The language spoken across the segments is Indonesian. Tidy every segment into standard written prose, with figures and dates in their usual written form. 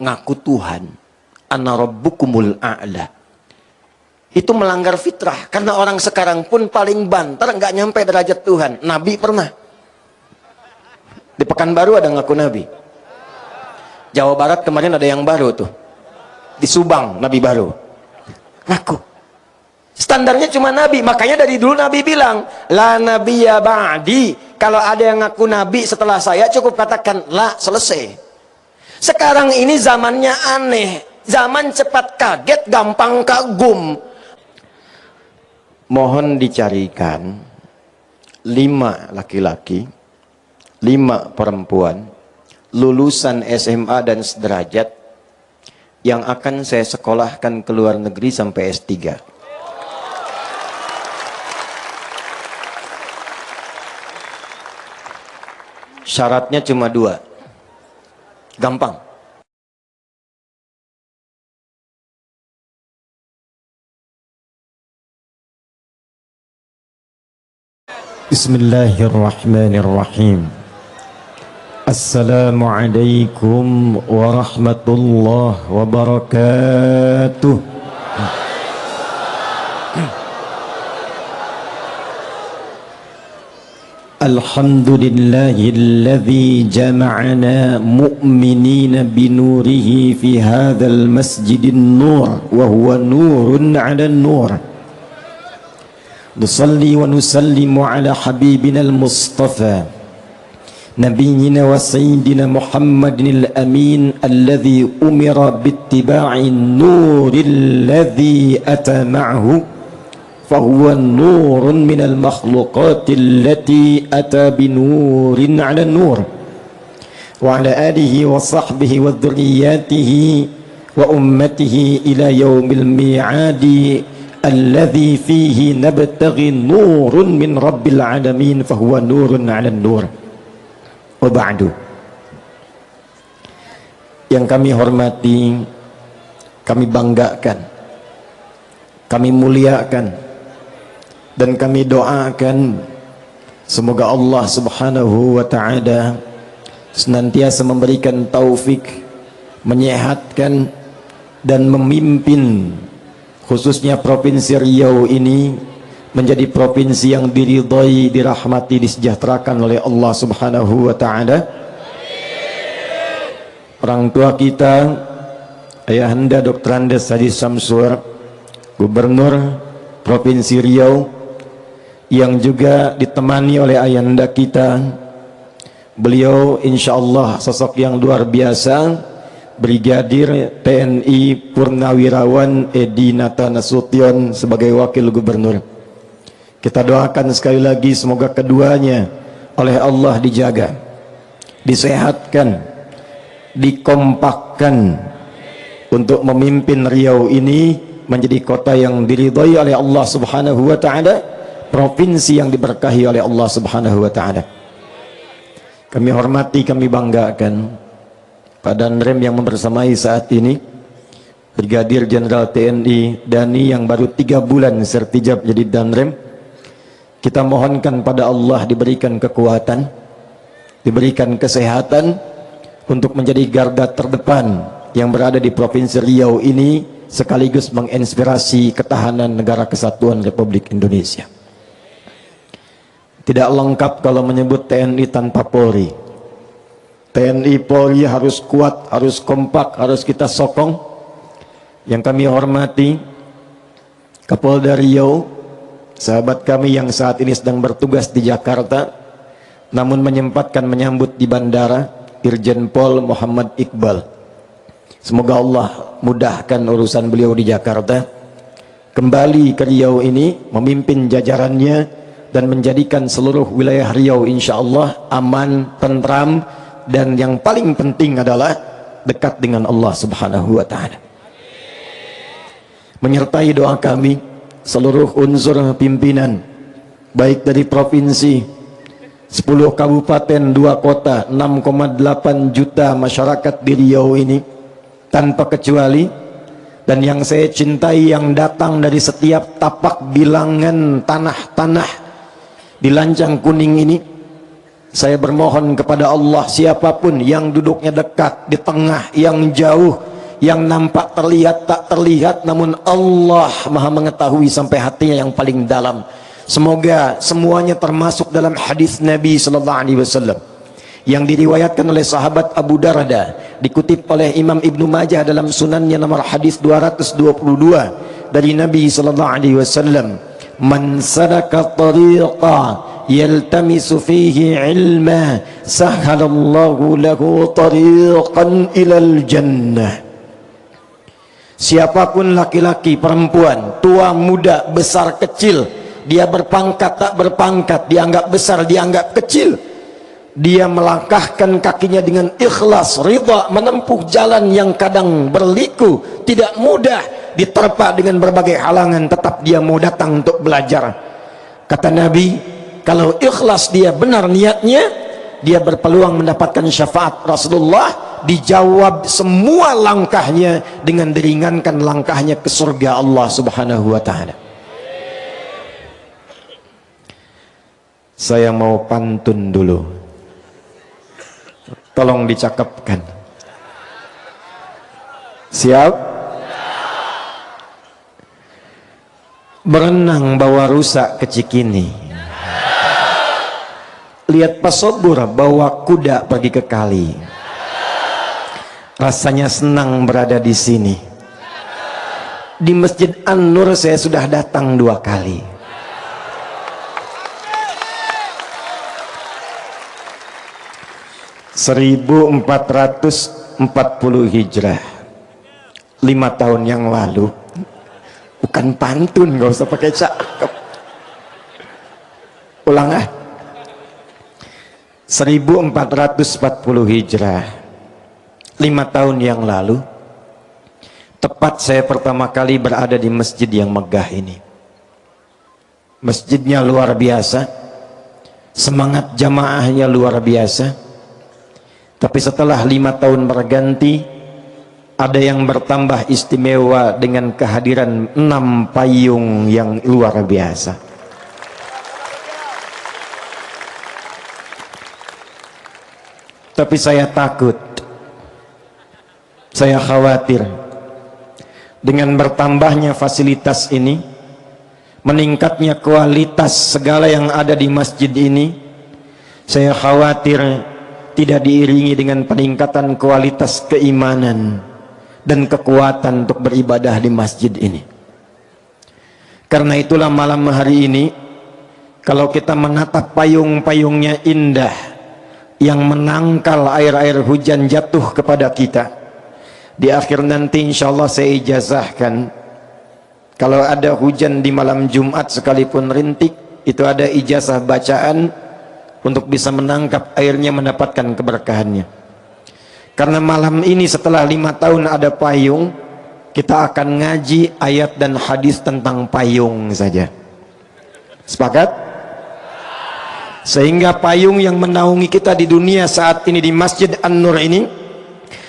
ngaku Tuhan, ana rabbukumul a'la, itu melanggar fitrah. Karena orang sekarang pun paling banter nggak nyampe derajat Tuhan. Nabi pernah di Pekanbaru ada ngaku Nabi. Jawa Barat kemarin ada yang baru tuh, di Subang Nabi baru ngaku. Standarnya cuma Nabi. Makanya dari dulu Nabi bilang la nabiyya ba'di. Kalau ada yang ngaku Nabi setelah saya, cukup katakan la, selesai. Sekarang ini zamannya aneh, zaman cepat kaget, gampang kagum. Mohon dicarikan 5 laki-laki, 5 perempuan lulusan SMA dan sederajat yang akan saya sekolahkan ke luar negeri sampai S3. Syaratnya cuma 2. Gampang. Bismillahirrahmanirrahim. Assalamualaikum warahmatullahi wabarakatuh. Alhamdulillahilladzi jama'ana mu'minina binurihi fi hadzal masjidin nur wa huwa nurun 'ala nur. Nusalli wa nusallimu ala habibina al-mustafa nabiyyina wa sayyidina Muhammadin al-amin alladhi umira bittiba'in nuril ladhi ata ma'ahu fahuwa nurun minal makhluqatil lati ata binurin 'ala nur wa ala alihi wa sahbihi wa dhurriyyatihi wa ummatihi ila yaumil mi'adi alladhi fihi nabtaghi nurun min rabbil alamin fahuwa nurun 'ala nur. Wa ba'du. Yang kami hormati, kami banggakan, kami muliakan, dan kami doakan semoga Allah subhanahu wa ta'ala senantiasa memberikan taufik, menyehatkan dan memimpin khususnya Provinsi Riau ini menjadi provinsi yang diridhai, dirahmati, disejahterakan oleh Allah subhanahu wa ta'ala. Orang tua kita, Ayahanda Dr. Andes Haji Samsur, Gubernur Provinsi Riau, yang juga ditemani oleh ayahanda kita, beliau insya Allah sosok yang luar biasa, Brigadir TNI Purnawirawan Edi Nata Nasution sebagai Wakil Gubernur. Kita doakan sekali lagi semoga keduanya oleh Allah dijaga, disehatkan, dikompakkan untuk memimpin Riau ini menjadi kota yang diridhai oleh Allah subhanahu wa ta'ala, provinsi yang diberkahi oleh Allah subhanahu wa ta'ala. Kami hormati, kami banggakan Pak Danrem yang membersamai saat ini, Brigadir Jenderal TNI Dani yang baru 3 bulan sertijab jadi Danrem. Kita mohonkan pada Allah diberikan kekuatan, diberikan kesehatan untuk menjadi garda terdepan yang berada di Provinsi Riau ini, sekaligus menginspirasi ketahanan negara kesatuan Republik Indonesia. Tidak lengkap kalau menyebut TNI tanpa Polri. TNI Polri harus kuat, harus kompak, harus kita sokong. Yang kami hormati Kapolda Riau, sahabat kami yang saat ini sedang bertugas di Jakarta namun menyempatkan menyambut di bandara, Irjen Pol Muhammad Iqbal. Semoga Allah mudahkan urusan beliau di Jakarta, kembali ke Riau ini memimpin jajarannya dan menjadikan seluruh wilayah Riau insya Allah aman, tentram, dan yang paling penting adalah dekat dengan Allah subhanahu wa ta'ala. Menyertai doa kami seluruh unsur pimpinan, baik dari provinsi, 10 kabupaten, 2 kota, 6,8 juta masyarakat di Riau ini tanpa kecuali, dan yang saya cintai yang datang dari setiap tapak bilangan tanah-tanah di Lancang Kuning ini, Saya bermohon kepada Allah, siapapun yang duduknya dekat, di tengah, yang jauh, yang nampak terlihat tak terlihat, namun Allah maha mengetahui sampai hatinya yang paling dalam. Semoga semuanya termasuk dalam hadis Nabi sallallahu alaihi wasallam yang diriwayatkan oleh sahabat Abu Darda, dikutip oleh Imam Ibnu Majah dalam sunannya nomor hadis 222 dari Nabi sallallahu alaihi wasallam, man salaka tariqa yaltamisu fihi ilma sahhalallahu lahu tariqan ilal jannah. Siapapun laki-laki, perempuan, tua, muda, besar, kecil, dia berpangkat, tak berpangkat, dianggap besar, dianggap kecil, dia melangkahkan kakinya dengan ikhlas, ridha, menempuh jalan yang kadang berliku, tidak mudah, diterpa dengan berbagai halangan, tetap dia mau datang untuk belajar. Kata Nabi, kalau ikhlas dia benar niatnya, dia berpeluang mendapatkan syafaat Rasulullah, dijawab semua langkahnya dengan diringankan langkahnya ke surga Allah subhanahu wa ta'ala. Saya mau pantun dulu, tolong dicakapkan. Siap? Berenang bawa rusa ke Cikini, lihat pesobur bawa kuda pergi ke kali, rasanya senang berada di sini. Di Masjid An-Nur saya sudah datang 2 kali. (1440 Hijrah), 5 tahun yang lalu. Bukan pantun, gak usah pakai cakep. Ulang ah. 1440 Hijrah, 5 tahun yang lalu, tepat saya pertama kali berada di masjid yang megah ini. Masjidnya luar biasa, semangat jamaahnya luar biasa. Tapi setelah 5 tahun berganti, ada yang bertambah istimewa dengan kehadiran 6 payung yang luar biasa. Tapi saya takut, saya khawatir dengan bertambahnya fasilitas ini, meningkatnya kualitas segala yang ada di masjid ini, saya khawatir tidak diiringi dengan peningkatan kualitas keimanan dan kekuatan untuk beribadah di masjid ini. Karena itulah malam hari ini, kalau kita menatap payung-payungnya indah yang menangkal air-air hujan jatuh kepada kita, di akhir nanti insya Allah saya ijazahkan, kalau ada hujan di malam Jumat sekalipun rintik, itu ada ijazah bacaan untuk bisa menangkap airnya, mendapatkan keberkahannya. Karena malam ini setelah 5 tahun ada payung, kita akan ngaji ayat dan hadis tentang payung saja. Sepakat? Sehingga payung yang menaungi kita di dunia saat ini di Masjid An-Nur ini,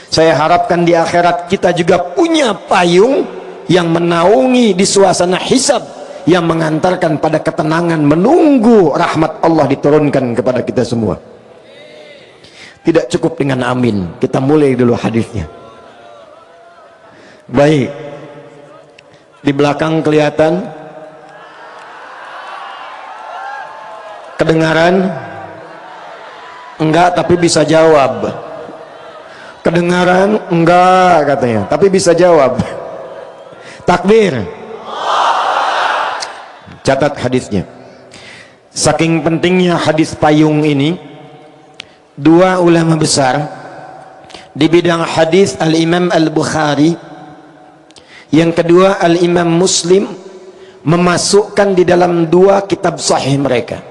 saya harapkan di akhirat kita juga punya payung yang menaungi di suasana hisab, yang mengantarkan pada ketenangan, menunggu rahmat Allah diturunkan kepada kita semua. Tidak cukup dengan amin, kita mulai dulu hadisnya. Baik, di belakang kelihatan, kedengaran? Enggak, tapi bisa jawab. Kedengaran? Enggak katanya, tapi bisa jawab. Takbir. Catat hadisnya. Saking pentingnya hadis payung ini, 2 ulama besar di bidang hadis, Al-Imam Al-Bukhari, yang kedua Al-Imam Muslim, memasukkan di dalam 2 kitab sahih mereka.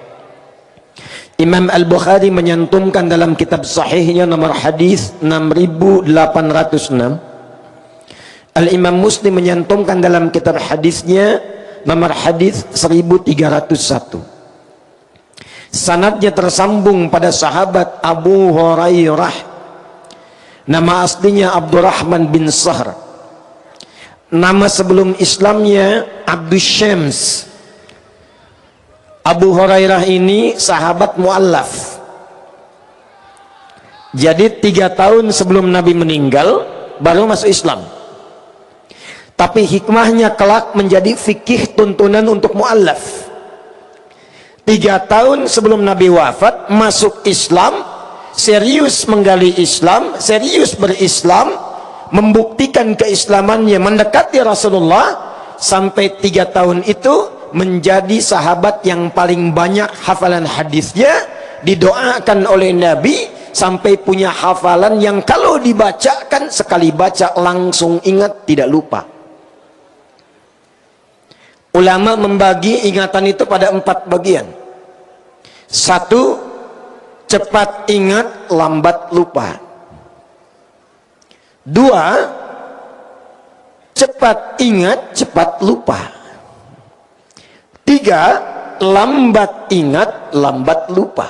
Imam Al-Bukhari menyantumkan dalam kitab sahihnya nomor hadis 6806. Al-Imam Muslim menyantumkan dalam kitab hadisnya nomor hadis 1301. Sanadnya tersambung pada sahabat Abu Hurairah. Nama aslinya Abdurrahman bin Sahr. Nama sebelum Islamnya Abdus Syams. Abu Hurairah ini sahabat mu'allaf, Jadi 3 tahun sebelum Nabi meninggal baru masuk Islam. Tapi hikmahnya kelak menjadi fikih tuntunan untuk mu'allaf. 3 tahun sebelum Nabi wafat masuk Islam, serius menggali Islam, serius berislam, membuktikan keislamannya, mendekati Rasulullah. Sampai 3 tahun itu menjadi sahabat yang paling banyak hafalan hadisnya, didoakan oleh Nabi, sampai punya hafalan yang kalau dibacakan sekali baca langsung ingat, tidak lupa. Ulama membagi ingatan itu pada 4 bagian. 1, cepat ingat, lambat lupa. 2, cepat ingat, cepat lupa. 3, lambat ingat, lambat lupa.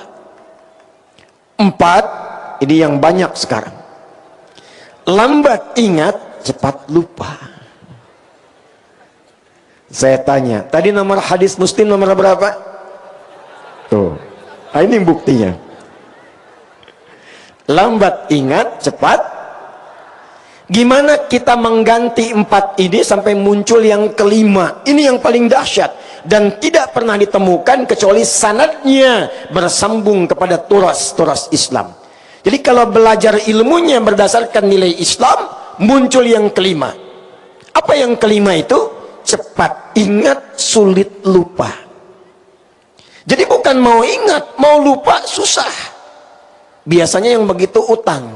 4, ini yang banyak sekarang, lambat ingat, cepat lupa. Saya tanya, tadi nomor hadis Muslim nomor berapa? Tuh, nah ini buktinya. Lambat ingat, cepat. Gimana kita mengganti 4 ini sampai muncul yang kelima? Ini yang paling dahsyat dan tidak pernah ditemukan kecuali sanadnya bersambung kepada turas Islam. Jadi kalau belajar ilmunya berdasarkan nilai Islam, muncul yang kelima. Apa yang kelima itu? Cepat ingat, sulit lupa. Jadi bukan mau ingat, mau lupa susah. Biasanya yang begitu utang.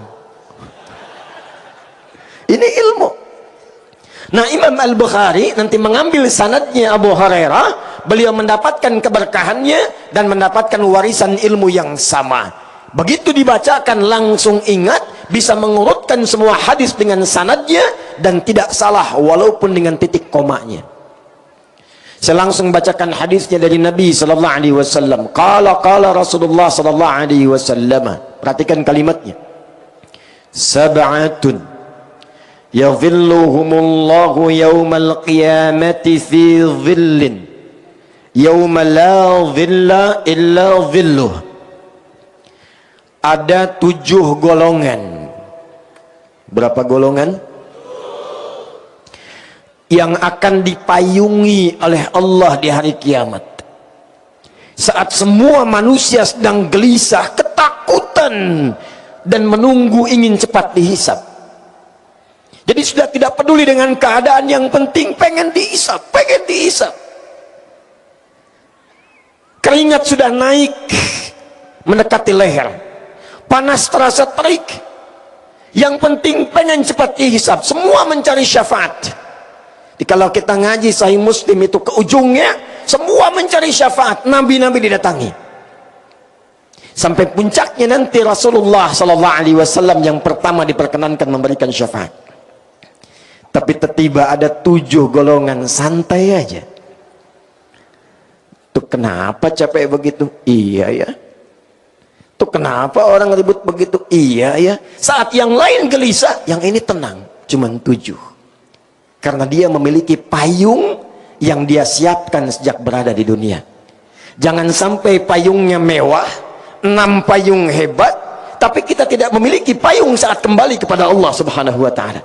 Ini ilmu. Nah, Imam Al-Bukhari nanti mengambil sanadnya Abu Hurairah, beliau mendapatkan keberkahannya dan mendapatkan warisan ilmu yang sama. Begitu dibacakan langsung ingat, bisa mengurutkan semua hadis dengan sanadnya dan tidak salah walaupun dengan titik komanya. Saya langsung bacakan hadisnya dari Nabi sallallahu alaihi wasallam. Qala Rasulullah sallallahu alaihi wasallam. Perhatikan kalimatnya. Sab'atun yadhilluhumullahu yawmal qiyamati fi dhillin yawma la dhilla illa dhilluh. Ada 7 golongan. Berapa golongan? Yang akan dipayungi oleh Allah di hari kiamat. Saat semua manusia sedang gelisah, ketakutan dan menunggu ingin cepat dihisab. Jadi sudah tidak peduli dengan keadaan, yang penting pengen dihisab, Keringat sudah naik mendekati leher, panas terasa terik. Yang penting pengen cepat dihisab, semua mencari syafaat. Jadi kalau kita ngaji Sahih Muslim itu ke ujungnya semua mencari syafaat, nabi-nabi didatangi. Sampai puncaknya nanti Rasulullah sallallahu alaihi wasallam yang pertama diperkenankan memberikan syafaat. Tapi tiba ada 7 golongan santai aja. Tuh kenapa capek begitu? Iya ya. Tuh kenapa orang ribut begitu? Iya ya. Saat yang lain gelisah, yang ini tenang. Cuman 7. Karena dia memiliki payung yang dia siapkan sejak berada di dunia. Jangan sampai payungnya mewah, 6 payung hebat, tapi kita tidak memiliki payung saat kembali kepada Allah Subhanahu wa ta'ala.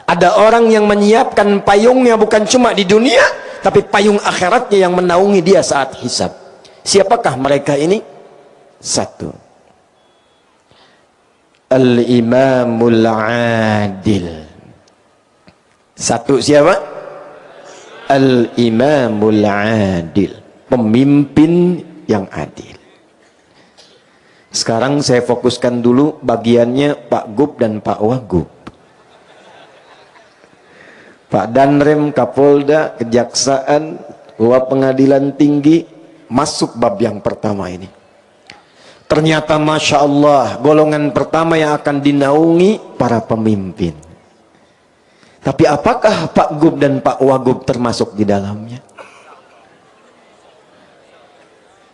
Ada orang yang menyiapkan payungnya bukan cuma di dunia, tapi payung akhiratnya yang menaungi dia saat hisab. Siapakah mereka ini? 1, Al-Imamul Adil. 1 siapa? Al-Imamul Adil, pemimpin yang adil. Sekarang saya fokuskan dulu bagiannya Pak Gub dan Pak Wagub. Pak Danrem, Kapolda, Kejaksaan, Pengadilan Tinggi, masuk bab yang pertama ini. Ternyata Masya Allah, golongan pertama yang akan dinaungi para pemimpin. Tapi apakah Pak Gub dan Pak Wagub termasuk di dalamnya?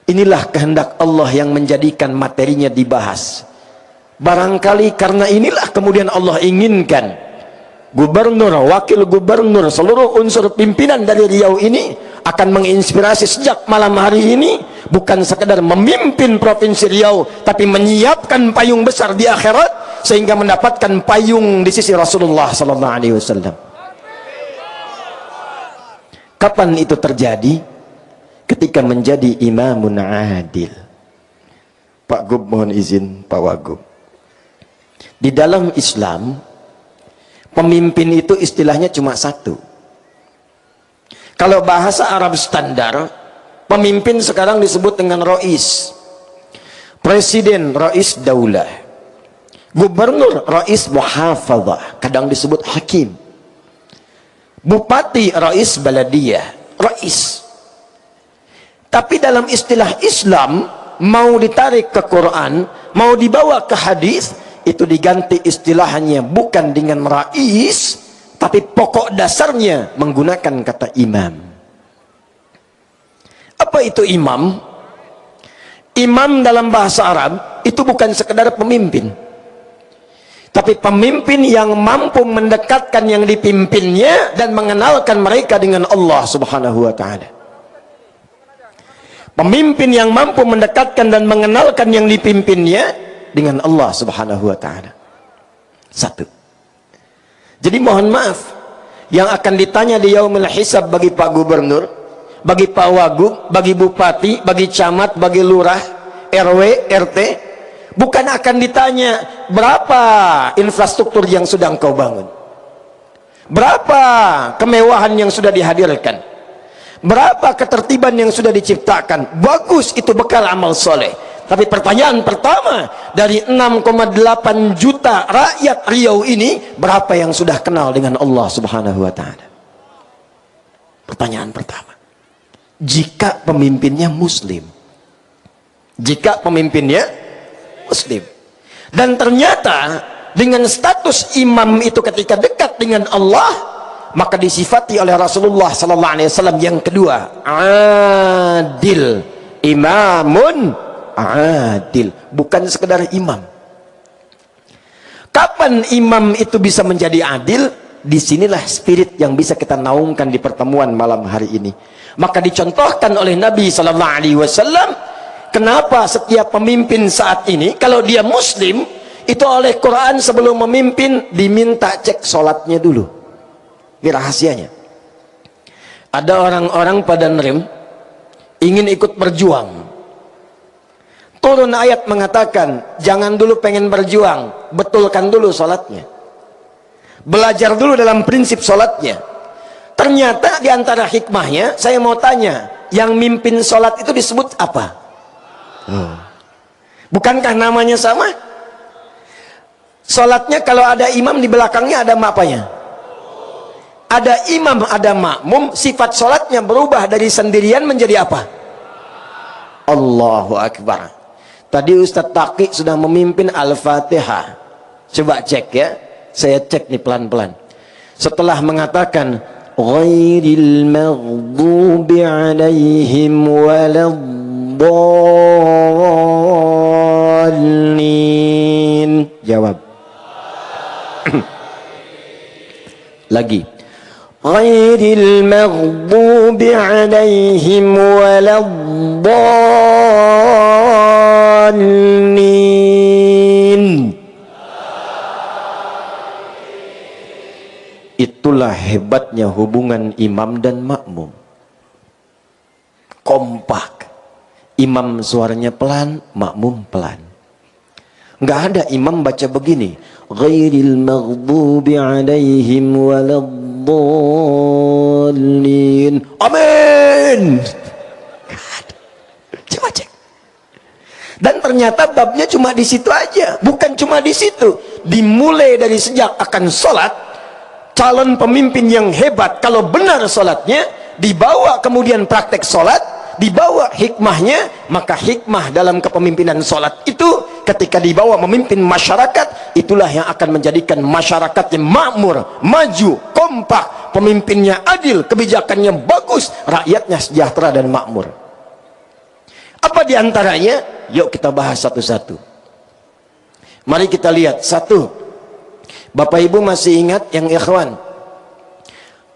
Inilah kehendak Allah yang menjadikan materinya dibahas. Barangkali karena inilah kemudian Allah inginkan gubernur, wakil gubernur, seluruh unsur pimpinan dari Riau ini akan menginspirasi sejak malam hari ini, bukan sekedar memimpin Provinsi Riau, tapi menyiapkan payung besar di akhirat sehingga mendapatkan payung di sisi Rasulullah sallallahu alaihi wasallam. Kapan itu terjadi? Ketika menjadi imamun adil. Pak Gub mohon izin, Pak Wagub. Di dalam Islam, pemimpin itu istilahnya cuma satu. Kalau bahasa Arab standar, pemimpin sekarang disebut dengan Rais. Presiden, Rais Daulah. Gubernur, Rais Muhafadzah, kadang disebut Hakim. Bupati, Rais Baladiyah, Rais. Tapi dalam istilah Islam, mau ditarik ke Quran, mau dibawa ke hadis, itu diganti istilahnya bukan dengan Rais, tapi pokok dasarnya menggunakan kata imam. Apa itu imam? Imam dalam bahasa Arab itu bukan sekedar pemimpin, tapi pemimpin yang mampu mendekatkan yang dipimpinnya dan mengenalkan mereka dengan Allah subhanahu wa ta'ala. Pemimpin yang mampu mendekatkan dan mengenalkan yang dipimpinnya dengan Allah subhanahu wa ta'ala. Satu. Jadi mohon maaf, yang akan ditanya di yaumul hisab bagi Pak Gubernur, bagi Pak Wagub, bagi Bupati, bagi Camat, bagi Lurah, RW, RT, bukan akan ditanya berapa infrastruktur yang sudah engkau bangun, berapa kemewahan yang sudah dihadirkan, berapa ketertiban yang sudah diciptakan. Bagus, itu bekal amal soleh. Tapi pertanyaan pertama, dari 6,8 juta rakyat Riau ini, berapa yang sudah kenal dengan Allah subhanahu wa ta'ala? Pertanyaan pertama. Jika pemimpinnya muslim, jika pemimpinnya muslim, dan ternyata dengan status imam itu ketika dekat dengan Allah, maka disifati oleh Rasulullah sallallahu alaihi wasallam yang kedua, adil. Imamun adil, bukan sekedar imam. Kapan imam itu bisa menjadi adil? Disinilah spirit yang bisa kita naungkan di pertemuan malam hari ini. Maka dicontohkan oleh Nabi sallallahu alaihi wasallam, kenapa setiap pemimpin saat ini kalau dia muslim, itu oleh Quran sebelum memimpin diminta cek sholatnya dulu. Ini rahasianya. Ada orang-orang pada nerem ingin ikut berjuang, turun ayat mengatakan jangan dulu pengen berjuang, betulkan dulu sholatnya, belajar dulu dalam prinsip sholatnya. Ternyata diantara hikmahnya, saya mau tanya, yang mimpin sholat itu disebut apa? Bukankah namanya sama? Sholatnya kalau ada imam di belakangnya ada apanya? Ada imam, ada makmum, sifat sholatnya berubah dari sendirian menjadi apa? Allahu Akbar. Tadi Ustadz Taqi sudah memimpin Al-Fatihah. Coba cek ya, saya cek nih pelan-pelan. Setelah mengatakan ghairil maghdubi alaihim waladdallin, jawab. Lagi. Ghairil maghdubi alaihim waladdallin. Itulah hebatnya hubungan imam dan makmum. Kompak. Imam suaranya pelan, makmum pelan. Nggak ada imam baca begini, ghairil maghdubi alaihim waladdallin. Amin. Coba cek. Dan ternyata babnya cuma di situ aja, bukan cuma di situ. Dimulai dari sejak akan sholat, calon pemimpin yang hebat kalau benar sholatnya, dibawa kemudian praktek sholat, dibawa hikmahnya. Maka hikmah dalam kepemimpinan sholat itu ketika dibawa memimpin masyarakat, itulah yang akan menjadikan masyarakatnya makmur, maju, kompak, pemimpinnya adil, kebijakannya bagus, rakyatnya sejahtera dan makmur. Apa diantaranya? Yuk kita bahas satu-satu. Mari kita lihat. Satu, Bapak Ibu masih ingat yang ikhwan,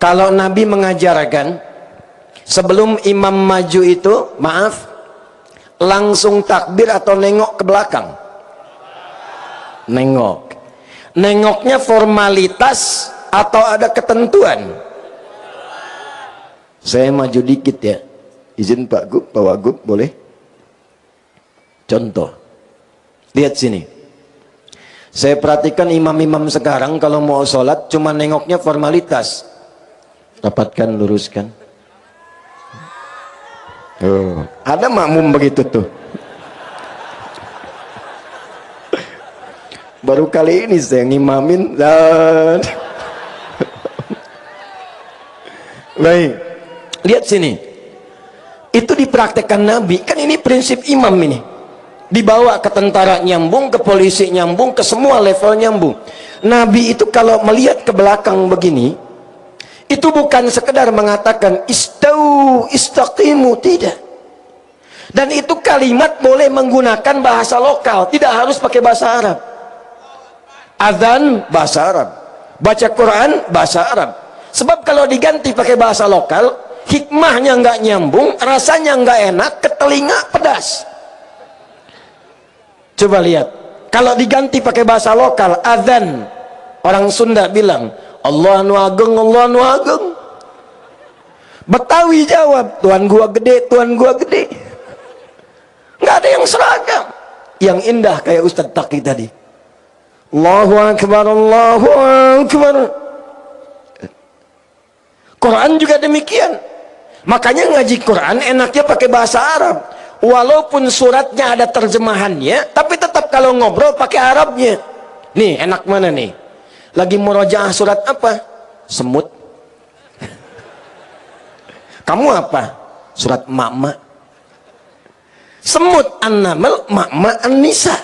kalau Nabi mengajarkan Sebelum imam maju itu, maaf, langsung takbir atau nengok ke belakang? Nengok. Nengoknya formalitas atau ada ketentuan? Saya maju dikit ya. Izin Pak Gub, Pak Wagub, boleh? Contoh. Lihat sini. Saya perhatikan imam-imam sekarang kalau mau sholat cuma nengoknya formalitas. Rapatkan, luruskan. Oh, ada makmum begitu tuh. Baru kali ini saya ngimamin dan baik. Lihat sini. Itu dipraktekkan Nabi. Kan ini prinsip imam ini. Dibawa ke tentara nyambung, ke polisi nyambung, ke semua level nyambung. Nabi itu kalau melihat ke belakang begini, itu bukan sekedar mengatakan istau, istaqimu, tidak. Dan itu kalimat boleh menggunakan bahasa lokal, tidak harus pakai bahasa Arab. Azan bahasa Arab, baca Quran bahasa Arab. Sebab kalau diganti pakai bahasa lokal, hikmahnya nggak nyambung, rasanya nggak enak, ke telinga pedas. Coba lihat, kalau diganti pakai bahasa lokal, azan, orang Sunda bilang Allah nu ageng, Allah nu ageng. Betawi jawab, Tuhan gua gede, Tuhan gua gede. Nggak ada yang seragam. Yang indah kayak Ustadz Taki tadi. Allahu Akbar, Allahu Akbar. Quran juga demikian. Makanya ngaji Quran enaknya pakai bahasa Arab. Walaupun suratnya ada terjemahannya, tapi tetap kalau ngobrol pakai Arabnya. Nih, enak mana nih? Lagi murojaah surat apa? Semut. Kamu apa? Surat Ma'ma. Semut An-Naml, Ma'ma An-Nisa.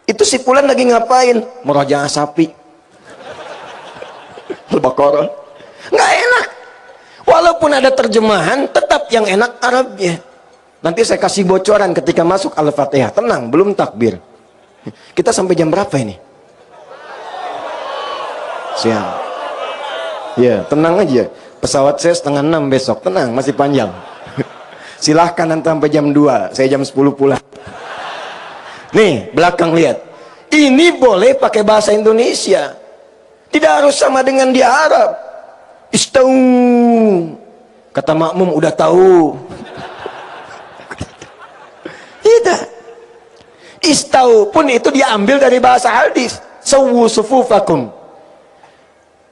Itu si Fulan lagi ngapain? Murojaah sapi. Al-Baqarah. Nggak enak. Walaupun ada terjemahan, tetap yang enak Arabnya. Nanti saya kasih bocoran ketika masuk Al-Fatihah. Tenang, belum takbir. Kita sampai jam berapa ini? Siang. Ya, tenang aja. Pesawat saya 5:30 besok. Tenang, masih panjang. Silahkan nanti sampai jam 2. Saya jam 10 pulang. Nih, belakang lihat. Ini boleh pakai bahasa Indonesia. Tidak harus sama dengan di Arab. Istau. Kata makmum udah tahu. Tidak. Istau pun itu diambil dari bahasa hadis. Sawu sufufakum.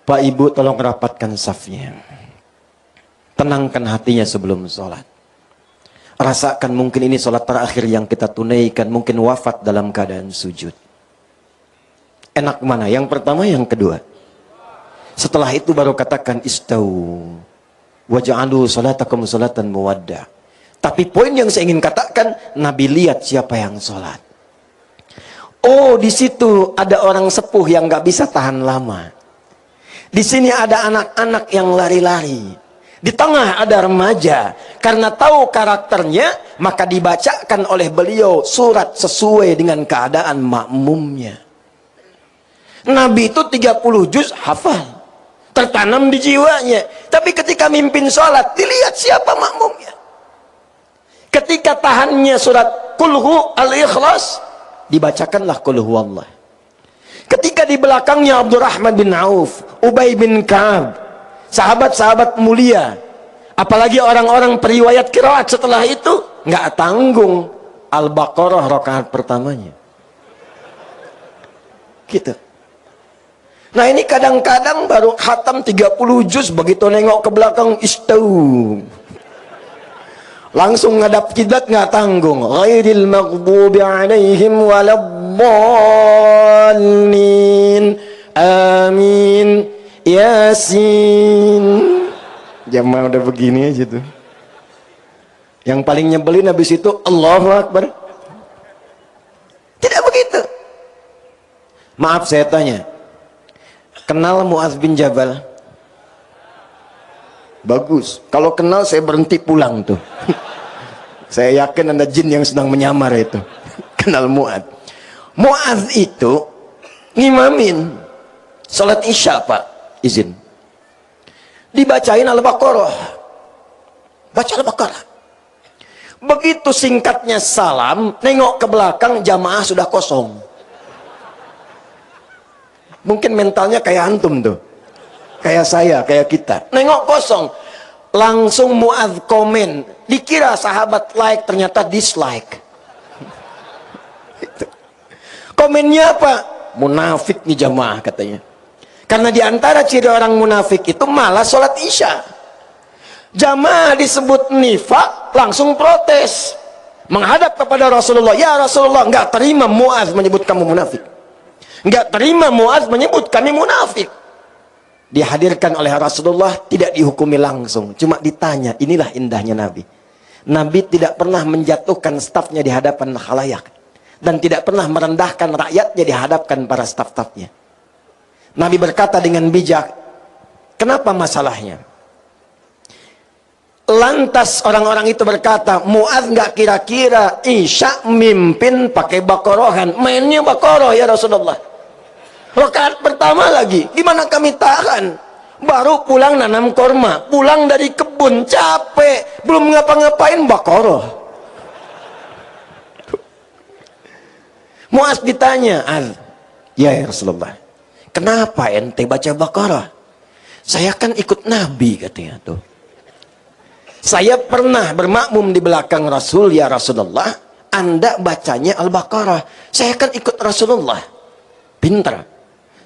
Pak Ibu tolong rapatkan safnya. Tenangkan hatinya sebelum sholat. Rasakan mungkin ini sholat terakhir yang kita tunaikan. Mungkin wafat dalam keadaan sujud. Enak mana? Yang pertama, yang kedua. Setelah itu baru katakan istau. Waja'alu sholatakum sholatan muwadda. Tapi poin yang saya ingin katakan, Nabi lihat siapa yang sholat. Oh, di situ ada orang sepuh yang gak bisa tahan lama. Di sini ada anak-anak yang lari-lari. Di tengah ada remaja. Karena tahu karakternya, maka dibacakan oleh beliau surat sesuai dengan keadaan makmumnya. Nabi itu 30 juz hafal. Tertanam di jiwanya. Tapi ketika mimpin sholat, dilihat siapa makmumnya. Ketika tahannya surat Kulhu Al-Ikhlas, dibacakanlah Kulhu Allah. Ketika di belakangnya Abdurrahman bin Auf, Ubay bin Ka'ab, sahabat-sahabat mulia, apalagi orang-orang periwayat qiraat setelah itu, nggak tanggung Al-Baqarah rakaat pertamanya. Gitu. Nah ini kadang-kadang baru khatam 30 juz, begitu nengok ke belakang istau. Langsung ngadap kiblat nggak tanggung. Ghairil maghdubi alaihim waladdallin. Amin. Yasin. Jamaah udah begini aja tuh. Yang paling nyebelin habis itu Allahu Akbar. Tidak begitu. Maaf saya tanya. Kenal Mu'adz bin Jabal? Bagus. Kalau kenal saya berhenti pulang tuh. Saya yakin ada jin yang sedang menyamar itu. Kenal Mu'adz. Mu'adz itu ngimamin salat Isya, Pak. Izin. Dibacain Al-Baqarah. baca Al-Baqarah. Begitu singkatnya salam, nengok ke belakang, jamaah sudah kosong. Mungkin mentalnya kayak antum tuh, kayak saya, kayak kita. Nengok kosong, langsung Muadz komen. Dikira sahabat like, ternyata dislike. Komennya apa? Munafik nih jamaah katanya. Karena diantara ciri orang munafik itu malah sholat isya. Jamaah disebut nifak, langsung protes. Menghadap kepada Rasulullah. Ya Rasulullah, nggak terima Muadz menyebut kamu munafik. Nggak terima Muadz menyebut kami munafik. Dihadirkan oleh Rasulullah, tidak dihukumi langsung. Cuma ditanya, inilah indahnya Nabi. Nabi tidak pernah menjatuhkan stafnya di hadapan khalayak. Dan tidak pernah merendahkan rakyatnya di hadapan para staf-stafnya. Nabi berkata dengan bijak, kenapa masalahnya? Lantas orang-orang itu berkata, Muadz nggak kira-kira isya mimpin pakai bakorohan, mainnya bakoroh ya Rasulullah. Rakaat pertama lagi, gimana kami tahan? Baru pulang nanam korma, pulang dari kebun capek, belum ngapa-ngapain bakoroh. Muadz ditanya, ya Rasulullah, kenapa ente baca bakoroh? Saya kan ikut Nabi katanya tuh. Saya pernah bermakmum di belakang Rasul, ya Rasulullah, Anda bacanya Al-Baqarah. Saya kan ikut Rasulullah. Pintar.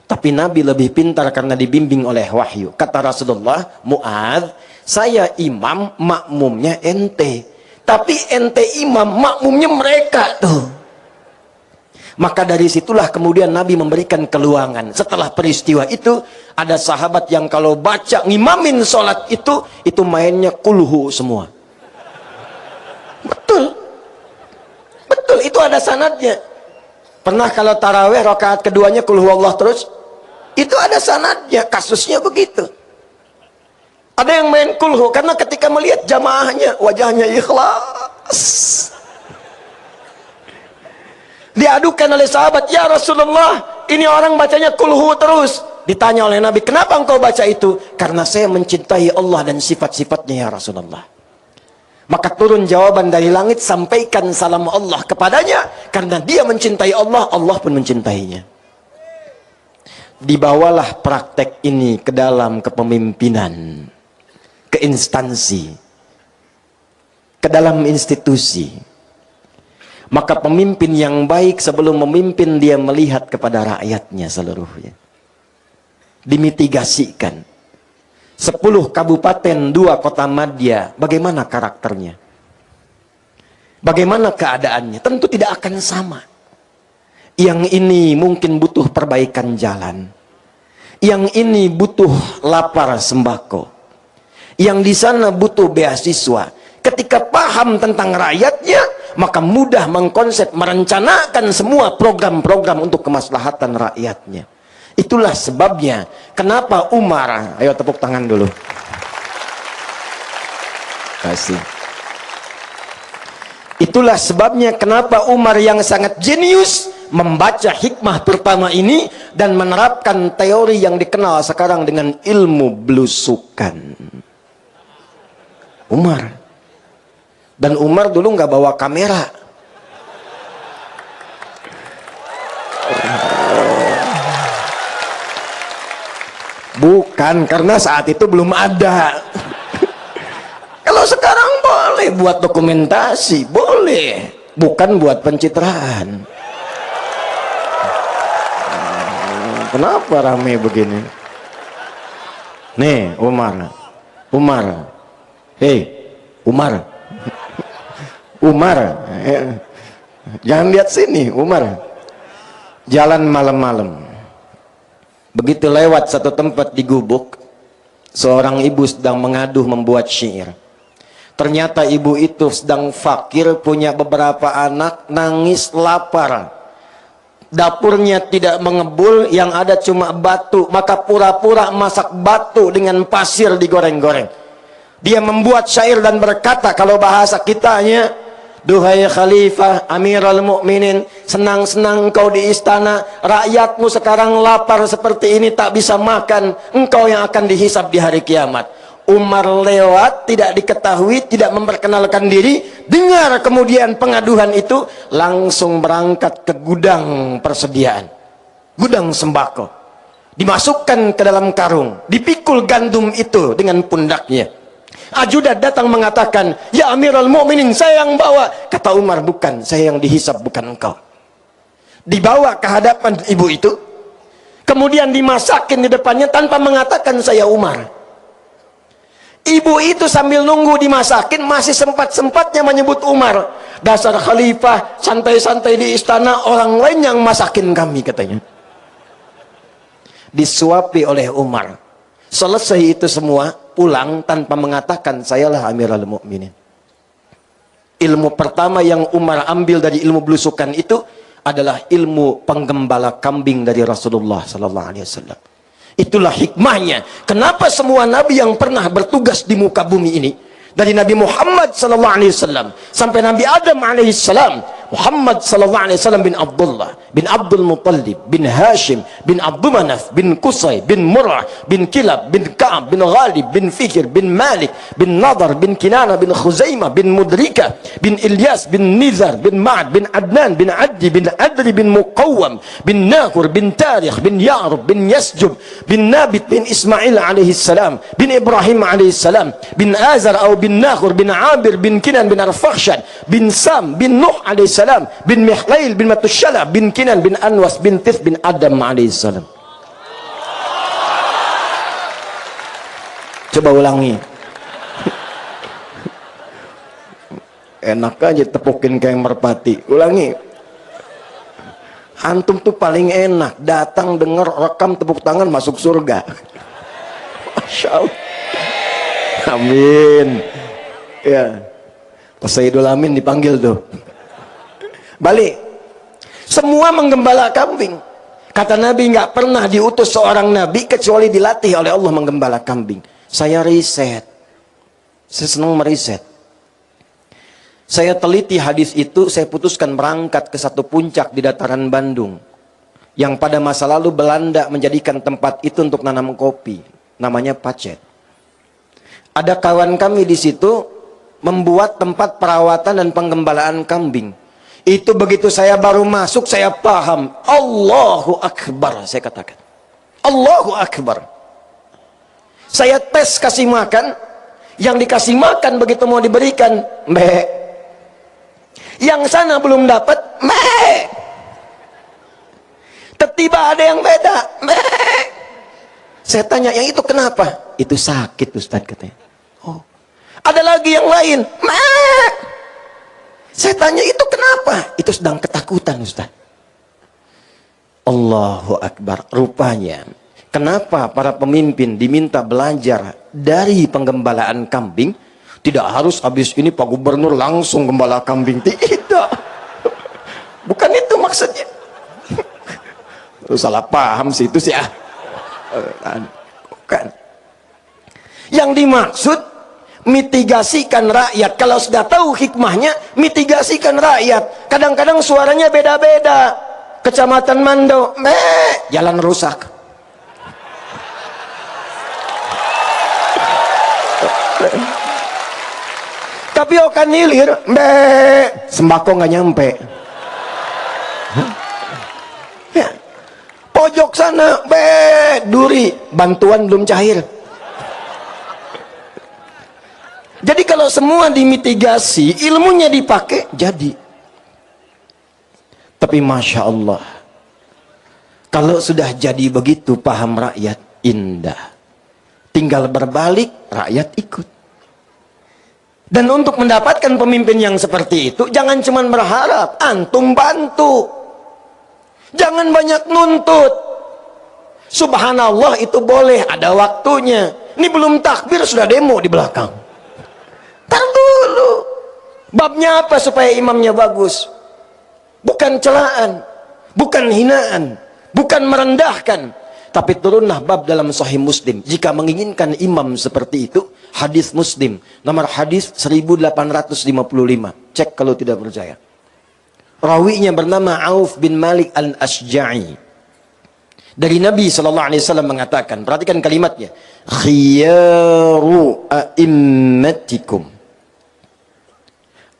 Tapi Nabi lebih pintar karena dibimbing oleh wahyu. Kata Rasulullah, Muadz, saya imam, makmumnya ente. Tapi ente imam, makmumnya mereka tuh. Maka dari situlah kemudian Nabi memberikan keluangan. Setelah peristiwa itu, ada sahabat yang kalau baca ngimamin sholat itu mainnya kulhu semua. Betul. Betul, itu ada sanadnya. Pernah kalau taraweh rakaat keduanya kulhu Allah terus? Itu ada sanadnya, kasusnya begitu. Ada yang main kulhu, karena ketika melihat jamaahnya, wajahnya ikhlas. Diadukan oleh sahabat, ya Rasulullah, ini orang bacanya kulhu terus. Ditanya oleh Nabi, kenapa engkau baca itu? Karena saya mencintai Allah dan sifat-sifatnya ya Rasulullah. Maka turun jawaban dari langit, sampaikan salam Allah kepadanya. Karena dia mencintai Allah, Allah pun mencintainya. Dibawalah praktek ini ke dalam kepemimpinan, ke instansi, ke dalam institusi. Maka pemimpin yang baik sebelum memimpin dia melihat kepada rakyatnya seluruhnya. Dimitigasikan. 10 kabupaten, 2 kota madya, bagaimana karakternya? Bagaimana keadaannya? Tentu tidak akan sama. Yang ini mungkin butuh perbaikan jalan. Yang ini butuh lapar sembako. Yang di sana butuh beasiswa. Ketika paham tentang rakyatnya, maka mudah mengkonsep, merencanakan semua program-program untuk kemaslahatan rakyatnya. Itulah sebabnya kenapa Umar, ayo tepuk tangan dulu. Kasih. Itulah sebabnya kenapa Umar yang sangat jenius membaca hikmah pertama ini dan menerapkan teori yang dikenal sekarang dengan ilmu belusukan. Umar. Dan Umar dulu nggak bawa kamera. Bukan, karena saat itu belum ada. Kalau sekarang boleh buat dokumentasi, boleh. Bukan buat pencitraan. Kenapa rame begini? Nih, Umar. Hei, Umar. Jangan lihat sini, Umar. Jalan malam-malam. Begitu lewat satu tempat di Gubuk, seorang ibu sedang mengaduh membuat syair. Ternyata ibu itu sedang fakir, punya beberapa anak, nangis lapar. Dapurnya tidak mengebul, yang ada cuma batu, maka pura-pura masak batu dengan pasir digoreng-goreng. Dia membuat syair dan berkata, kalau bahasa kitanya, duhai Khalifah Amirul Mukminin, senang-senang engkau di istana, rakyatmu sekarang lapar seperti ini tak bisa makan, engkau yang akan dihisab di hari kiamat. Umar lewat, tidak diketahui, tidak memperkenalkan diri, dengar kemudian pengaduan itu, langsung berangkat ke gudang persediaan, gudang sembako, dimasukkan ke dalam karung, dipikul gandum itu dengan pundaknya. Ajudan datang mengatakan, ya Amirul Mukminin, saya yang bawa. Kata Umar, bukan, saya yang dihisap, bukan engkau. Dibawa ke hadapan ibu itu, kemudian dimasakin di depannya tanpa mengatakan saya Umar. Ibu itu sambil nunggu dimasakin masih sempat-sempatnya menyebut Umar. Dasar khalifah, santai-santai di istana, orang lain yang masakin kami, katanya. Disuapi oleh Umar. Selesai itu semua, pulang tanpa mengatakan sayalah Amirul Mukminin. Ilmu pertama yang Umar ambil dari ilmu belusukan itu adalah ilmu penggembala kambing dari Rasulullah sallallahu alaihi wasallam. Itulah hikmahnya. Kenapa semua nabi yang pernah bertugas di muka bumi ini, dari Nabi Muhammad sallallahu alaihi wasallam sampai Nabi Adam alaihi salam, Muhammad sallallahu alaihi wasallam bin Abdullah bin Abdul Muttalib bin Hashim bin Abdul Manaf bin Qusay bin Murrah bin Kilab bin Ka'ab bin Ghalib bin Fikir bin Malik bin Nadar bin Kinana bin Khuzaimah bin Mudrika bin Ilyas bin Nizar bin Ma'ad bin Adnan bin Addi bin Adri bin Muqawwam bin Nakur bin Tarikh bin Ya'rub bin Yasjub bin Nabit bin Ismail alaihi salam bin Ibrahim alaihi salam bin Azar atau bin Nakur bin Abir bin Kinan bin Arfakhshad bin Sam bin Nuh alaihi salam bin Mihlail bin Matushala bin Kinan bin Anwas bin Tif bin Adam alaihissalam. Coba ulangi. Enak aja tepukin kayak merpati. Ulangi. Antum tuh paling enak, datang denger, rekam, tepuk tangan, masuk surga. Masya Allah. Amin. Ya, pas Sayyidul Amin dipanggil tuh. Balik. Semua menggembala kambing. Kata Nabi, nggak pernah diutus seorang Nabi kecuali dilatih oleh Allah menggembala kambing. Saya riset. Saya senang meriset. Saya teliti hadis itu, saya putuskan berangkat ke satu puncak di dataran Bandung. Yang pada masa lalu Belanda menjadikan tempat itu untuk nanam kopi. Namanya Pacet. Ada kawan kami di situ membuat tempat perawatan dan penggembalaan kambing. Itu begitu saya baru masuk, saya paham. Allahu Akbar, saya katakan. Allahu Akbar. Saya tes kasih makan. Yang dikasih makan begitu mau diberikan, meh. Yang sana belum dapat, meh. Tiba ada yang beda, meh. Saya tanya, yang itu kenapa? Itu sakit, Ustaz, katanya. Oh. Ada lagi yang lain, meh. Saya tanya, itu kenapa? Itu sedang ketakutan, Ustaz. Allahu Akbar. Rupanya, kenapa para pemimpin diminta belajar dari penggembalaan kambing? Tidak harus habis ini Pak Gubernur langsung gembala kambing. Tidak. Bukan itu maksudnya. Salah paham sih itu sih. Bukan. Yang dimaksud mitigasikan rakyat. Kalau sudah tahu hikmahnya, mitigasikan rakyat. Kadang-kadang suaranya beda-beda. Kecamatan Mando, jalan rusak. Tapi Okan Hilir, sembako nggak nyampe. Ya. Pojok sana, duri, bantuan belum cair. Jadi kalau semua dimitigasi, ilmunya dipakai, jadi. Tapi Masya Allah, kalau sudah jadi begitu paham rakyat, indah. Tinggal berbalik, rakyat ikut. Dan untuk mendapatkan pemimpin yang seperti itu, jangan cuma berharap, antum bantu. Jangan banyak nuntut. Subhanallah itu boleh, ada waktunya. Ini belum takbir, sudah demo di belakang. Tar dulu. Babnya apa supaya imamnya bagus? Bukan celaan, bukan hinaan, bukan merendahkan. Tapi turunlah bab dalam Sahih Muslim. Jika menginginkan imam seperti itu, hadis Muslim, nomor hadis 1855. Cek kalau tidak percaya. Rawinya bernama Auf bin Malik al-Ashja'i. Dari Nabi SAW mengatakan, perhatikan kalimatnya, khiyaru a'immatikum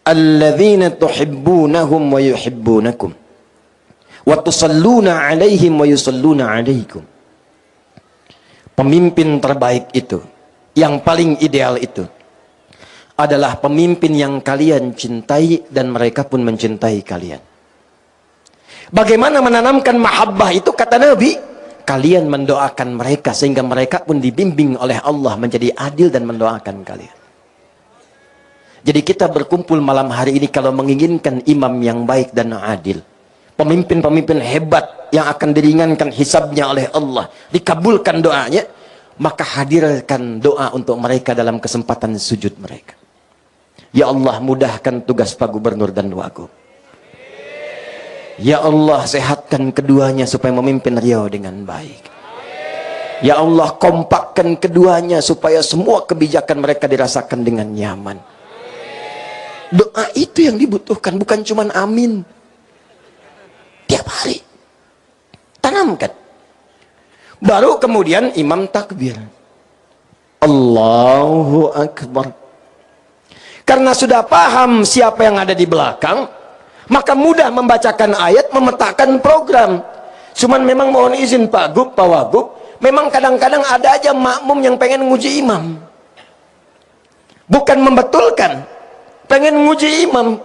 alladzina tuhibbunahum wa yuhibbunakum wa tusalluna alaihim wa yusalluna alaikum. Pemimpin terbaik itu, yang paling ideal itu adalah pemimpin yang kalian cintai dan mereka pun mencintai kalian. Bagaimana menanamkan mahabbah itu? Kata Nabi, kalian mendoakan mereka sehingga mereka pun dibimbing oleh Allah menjadi adil dan mendoakan kalian. Jadi kita berkumpul malam hari ini kalau menginginkan imam yang baik dan adil, pemimpin-pemimpin hebat yang akan diringankan hisabnya oleh Allah, dikabulkan doanya, maka hadirkan doa untuk mereka dalam kesempatan sujud mereka. Ya Allah, mudahkan tugas Pak Gubernur dan Wagub. Ya Allah, sehatkan keduanya supaya memimpin Riau dengan baik. Ya Allah, kompakkan keduanya supaya semua kebijakan mereka dirasakan dengan nyaman. Doa itu yang dibutuhkan, bukan cuman amin. Tiap hari tanamkan. Baru kemudian imam takbir, Allahu Akbar. Karena sudah paham siapa yang ada di belakang, maka mudah membacakan ayat, memetakan program. Cuman memang mohon izin Pak Gub, Pak Wagub, memang kadang-kadang ada aja makmum yang pengen nguji imam. Bukan membetulkan, pengen nguji imam.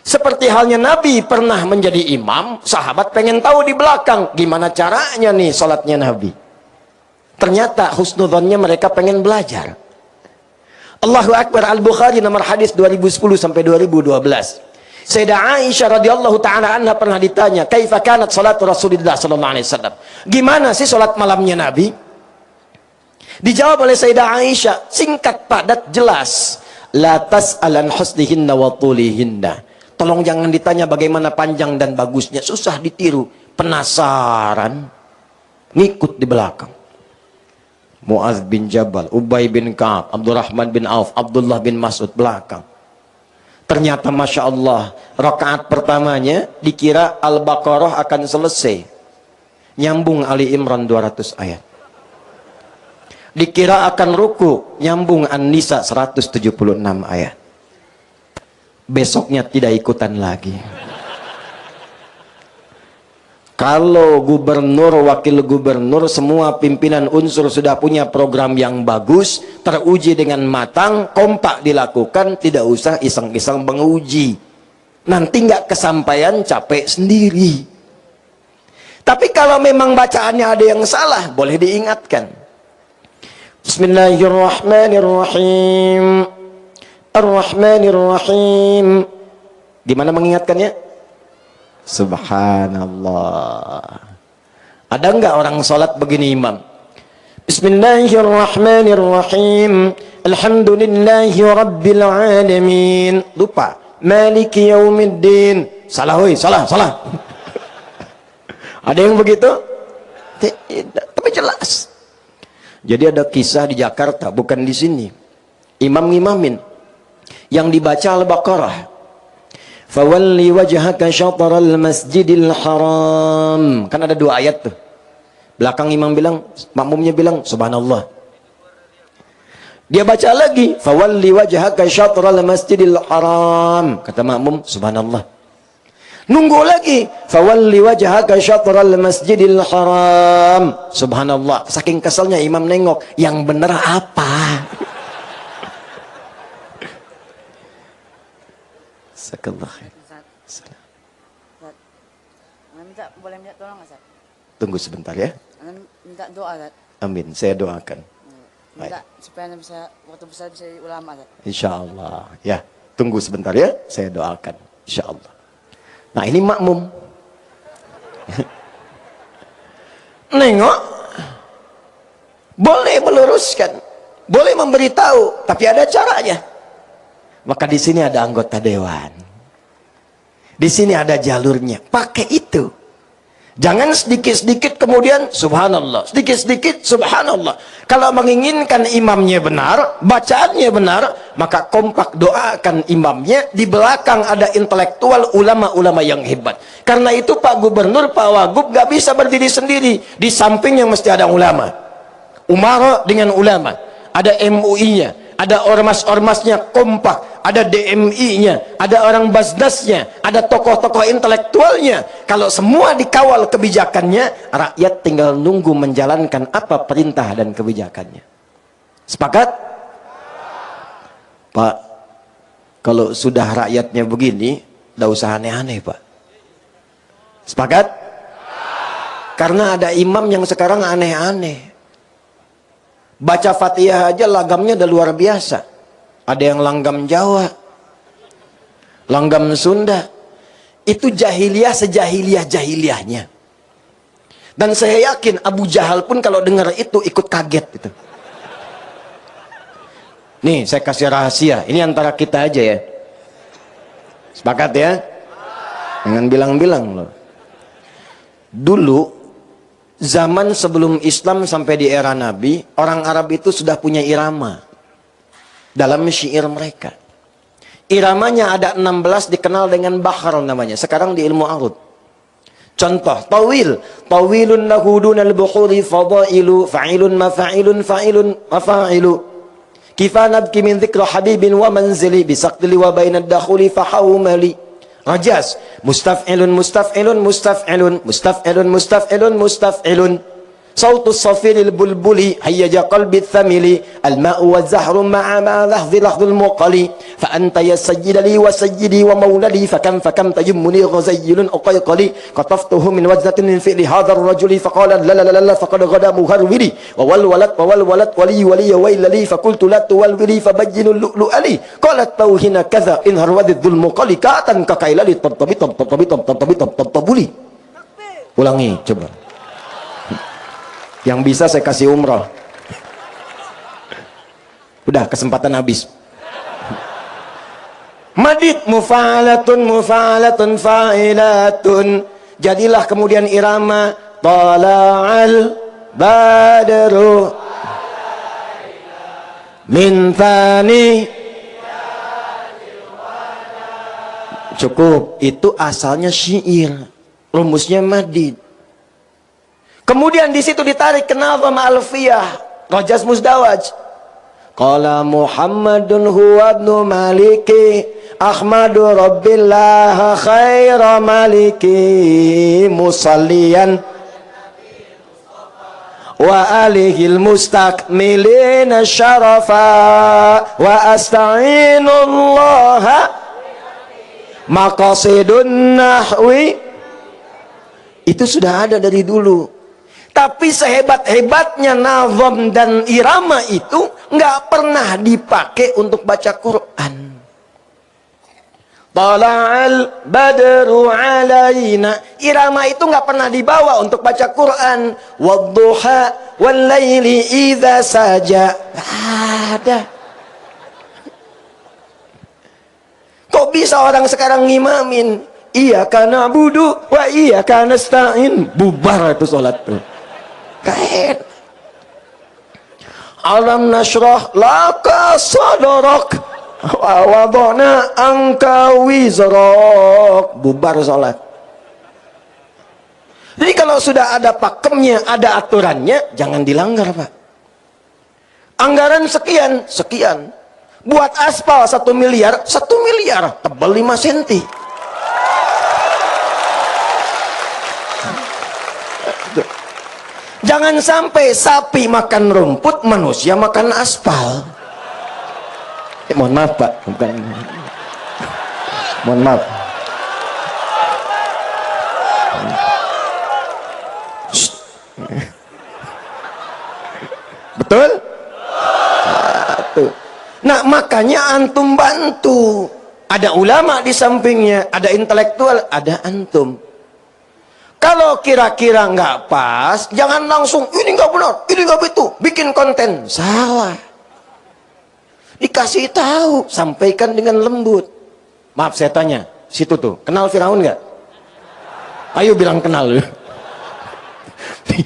Seperti halnya Nabi pernah menjadi imam, sahabat pengen tahu di belakang gimana caranya nih sholatnya Nabi. Ternyata husnudzonnya mereka pengen belajar. Allahu Akbar. Al-Bukhari nomor hadis 2010 sampai 2012. Sayyidah Aisyah radhiyallahu taala anha pernah ditanya, "Kaifa kanat salat Rasulullah sallallahu alaihi wasallam?" Gimana sih salat malamnya Nabi? Dijawab oleh Sayyidah Aisyah, singkat, padat, jelas. La tas'alan husnihinna wa tulihinna. Tolong jangan ditanya bagaimana panjang dan bagusnya, susah ditiru. Penasaran, ngikut di belakang. Mu'adz bin Jabal, Ubay bin Ka'ab, Abdurrahman bin Auf, Abdullah bin Mas'ud belakang. Ternyata Masya Allah, rakaat pertamanya dikira Al-Baqarah akan selesai, nyambung Ali Imran 200 ayat. Dikira akan ruku, nyambung An-Nisa 176 ayat. Besoknya tidak ikutan lagi. Kalau gubernur, wakil gubernur, semua pimpinan unsur sudah punya program yang bagus, teruji dengan matang, kompak dilakukan, tidak usah iseng-iseng menguji. Nanti nggak kesampaian, capek sendiri. Tapi kalau memang bacaannya ada yang salah, boleh diingatkan. Bismillahirrahmanirrahim. Ar-Rahmanirrahim. Gimana mengingatkannya? Subhanallah. Ada enggak orang sholat begini imam? Bismillahirrahmanirrahim. Alhamdulillahi rabbil alamin. Lupa. Maliki yaumiddin. Salah, woi, salah. Ada yang begitu? Tapi jelas. Jadi ada kisah di Jakarta, bukan di sini. Imam ngimamin yang dibaca Al-Baqarah. Fawalli wajhaka syatral masjidil haram. Kan ada dua ayat tuh. Belakang imam bilang, makmumnya bilang subhanallah. Dia baca lagi, fawalli wajhaka syatral masjidil haram. Kata makmum, subhanallah. Nunggu lagi, fawalli wajhaka syatral masjidil haram. Subhanallah. Saking keselnya imam nengok, yang bener apa? Sakallah khair. Boleh minta tolong nggak, Ustaz? Tunggu sebentar ya. Minta doa, Ustaz. Amin, saya doakan. Minta supaya bisa waktu besar bisa jadi ulama, Ustaz. Insyaallah. Ya, tunggu sebentar ya, saya doakan. Insyaallah. Nah, ini makmum. Nengok. Boleh meluruskan, boleh memberitahu, tapi ada caranya. Maka di sini ada anggota dewan. Di sini ada jalurnya. Pakai itu. Jangan sedikit-sedikit kemudian subhanallah, sedikit-sedikit subhanallah. Kalau menginginkan imamnya benar, bacaannya benar, maka kompak doakan imamnya. Di belakang ada intelektual, ulama-ulama yang hebat. Karena itu Pak Gubernur, Pak Wagub gak bisa berdiri sendiri. Di sampingnya mesti ada ulama. Umara dengan ulama, ada MUI-nya, ada ormas-ormasnya kompak, ada DMI-nya, ada orang Basdasnya, ada tokoh-tokoh intelektualnya. Kalau semua dikawal kebijakannya, rakyat tinggal nunggu menjalankan apa perintah dan kebijakannya. Sepakat? Pak, kalau sudah rakyatnya begini, tidak usah aneh-aneh Pak. Sepakat? Karena ada imam yang sekarang aneh-aneh. Baca Fatihah aja lagamnya udah luar biasa. Ada yang langgam Jawa, langgam Sunda. Itu jahiliyah sejahiliyah-jahiliyahnya. Dan saya yakin Abu Jahal pun kalau dengar itu ikut kaget gitu. Nih saya kasih rahasia, ini antara kita aja ya. Sepakat ya? Jangan bilang-bilang loh. Dulu zaman sebelum Islam sampai di era Nabi, orang Arab itu sudah punya irama dalam syair mereka. Iramanya ada 16, dikenal dengan bahar namanya. Sekarang di ilmu arud. Contoh, tawil. Tawilun nahudun al-bukhuri fadailu fa'ilun mafa'ilun fa'ilun mafa'ilu. Kifa nabki min dhikra habibin wa manzili bisaqdili wa bainad dakhuli fahawmali. Rajas, mustaf'ilun mustaf'ilun mustaf'ilun mustaf'ilun mustaf'ilun mustaf'ilun. Sautus safiril bulbuli hayyaja qalbi thamili al-ma'u wa zahru ma'a ma lahzi lahdul muqali fa anta ya sayyidali wa sayyidi wa maulali fakam tajummuni ghazayyilun uqayqali qataftuhu min wajnatin min fi'li hadha ar-rajuli faqala la la la la faqad ghada muharwili wa wal walad wali wailali faqultu la tuwalwili fabayyinu lu'lu'ali qalat tauhina kadha in harwadid dhul muqali katan kakailali tabtabuli. Ulangi coba. Yang bisa saya kasih umroh. Udah kesempatan habis. Madid mufa'alatun mufa'alatun fa'ilatun. Jadilah kemudian irama tala'al badru min thani. Cukup, itu asalnya syair. Rumusnya madid. Kemudian di situ ditarik ke nazam alfiyah, Rajas Muzdawaj. Qala Muhammadun huwa ibnu Maliki Ahmadu Rabbillah khaira maliki musalliyan wa alihil mustakmilin syarafa wa asta'inullaha maqasidun nahwi. Itu sudah ada dari dulu. Tapi sehebat-hebatnya nazam dan irama itu nggak pernah dipakai untuk baca Quran. Tala'al badru alaina. Irama itu nggak pernah dibawa untuk baca Quran. Wadduha wal laili idza saja. Ada. Kok bisa orang sekarang ngimamin? Iyyaka na'budu wa iyyaka nasta'in. Bubar itu salat tuh. Kain. Alam nashrah laka sadrak wa wadana anka wizrak. Bubar salat. Jadi kalau sudah ada pakemnya, ada aturannya, jangan dilanggar Pak. Anggaran sekian, sekian. Buat aspal 1 miliar, 1 miliar, tebal 5 senti. Jangan sampai sapi makan rumput, manusia makan aspal. Mohon maaf Pak, bukan. Mohon maaf. Betul? Satu. Nah makanya antum bantu. Ada ulama di sampingnya, ada intelektual, ada antum. Kalau kira-kira nggak pas, jangan langsung ini nggak benar, ini nggak betul, bikin konten salah. Dikasih tahu, sampaikan dengan lembut. Maaf saya tanya, situ tuh kenal Firaun nggak? Ayo bilang kenal.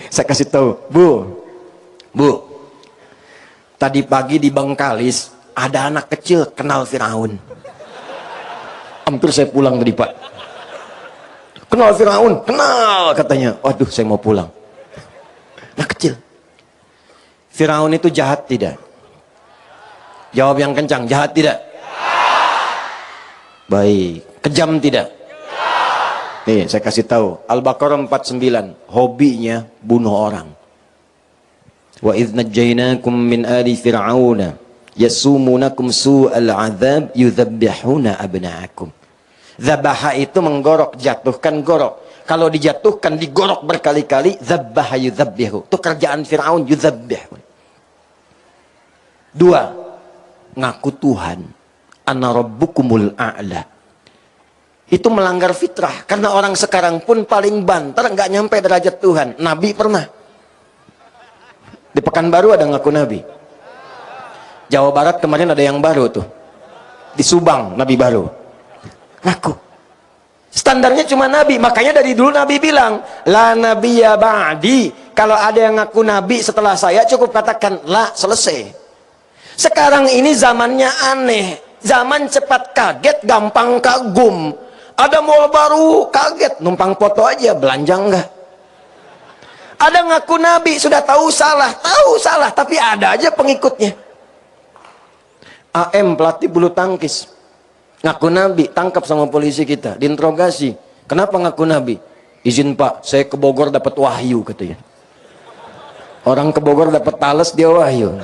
Saya kasih tahu, Bu, tadi pagi di Bengkalis ada anak kecil kenal Firaun. Hampir saya pulang tadi, Pak. Kenal Firaun, kenal katanya. Waduh, saya mau pulang. Anak kecil. Firaun itu jahat tidak? Jawab yang kencang, jahat tidak? Baik, kejam tidak? Nih, saya kasih tahu. Al-Baqarah 49, hobinya bunuh orang. Wa idz najjaynakum min ali fir'auna yasumunakum su'al 'adzab yudzabbihuna abna'akum. Dzabaha itu menggorok, jatuhkan, gorok. Kalau dijatuhkan, digorok berkali-kali, dzabbaha yudzabbihu. Itu kerjaan Firaun, yudzabbihu. 2, ngaku Tuhan. Ana rabbukumul a'la. Itu melanggar fitrah, karena orang sekarang pun paling banter, nggak nyampe derajat Tuhan. Nabi pernah di Pekanbaru ada ngaku Nabi. Jawa Barat kemarin ada yang baru tuh, di Subang Nabi baru ngaku. Standarnya cuma Nabi, makanya dari dulu Nabi bilang la nabiyya ba'di. Kalau ada yang ngaku Nabi setelah saya, cukup katakan la, selesai. Sekarang ini zamannya aneh, zaman cepat kaget, gampang kagum. Ada mall baru, kaget, numpang foto aja, belanja enggak. Ada ngaku Nabi, sudah tahu salah, tapi ada aja pengikutnya. AM, pelatih bulu tangkis, ngaku Nabi, tangkap sama polisi kita, diinterogasi. Kenapa ngaku Nabi? Izin Pak, saya ke Bogor dapat wahyu, katanya. Orang ke Bogor dapat tales, dia wahyu.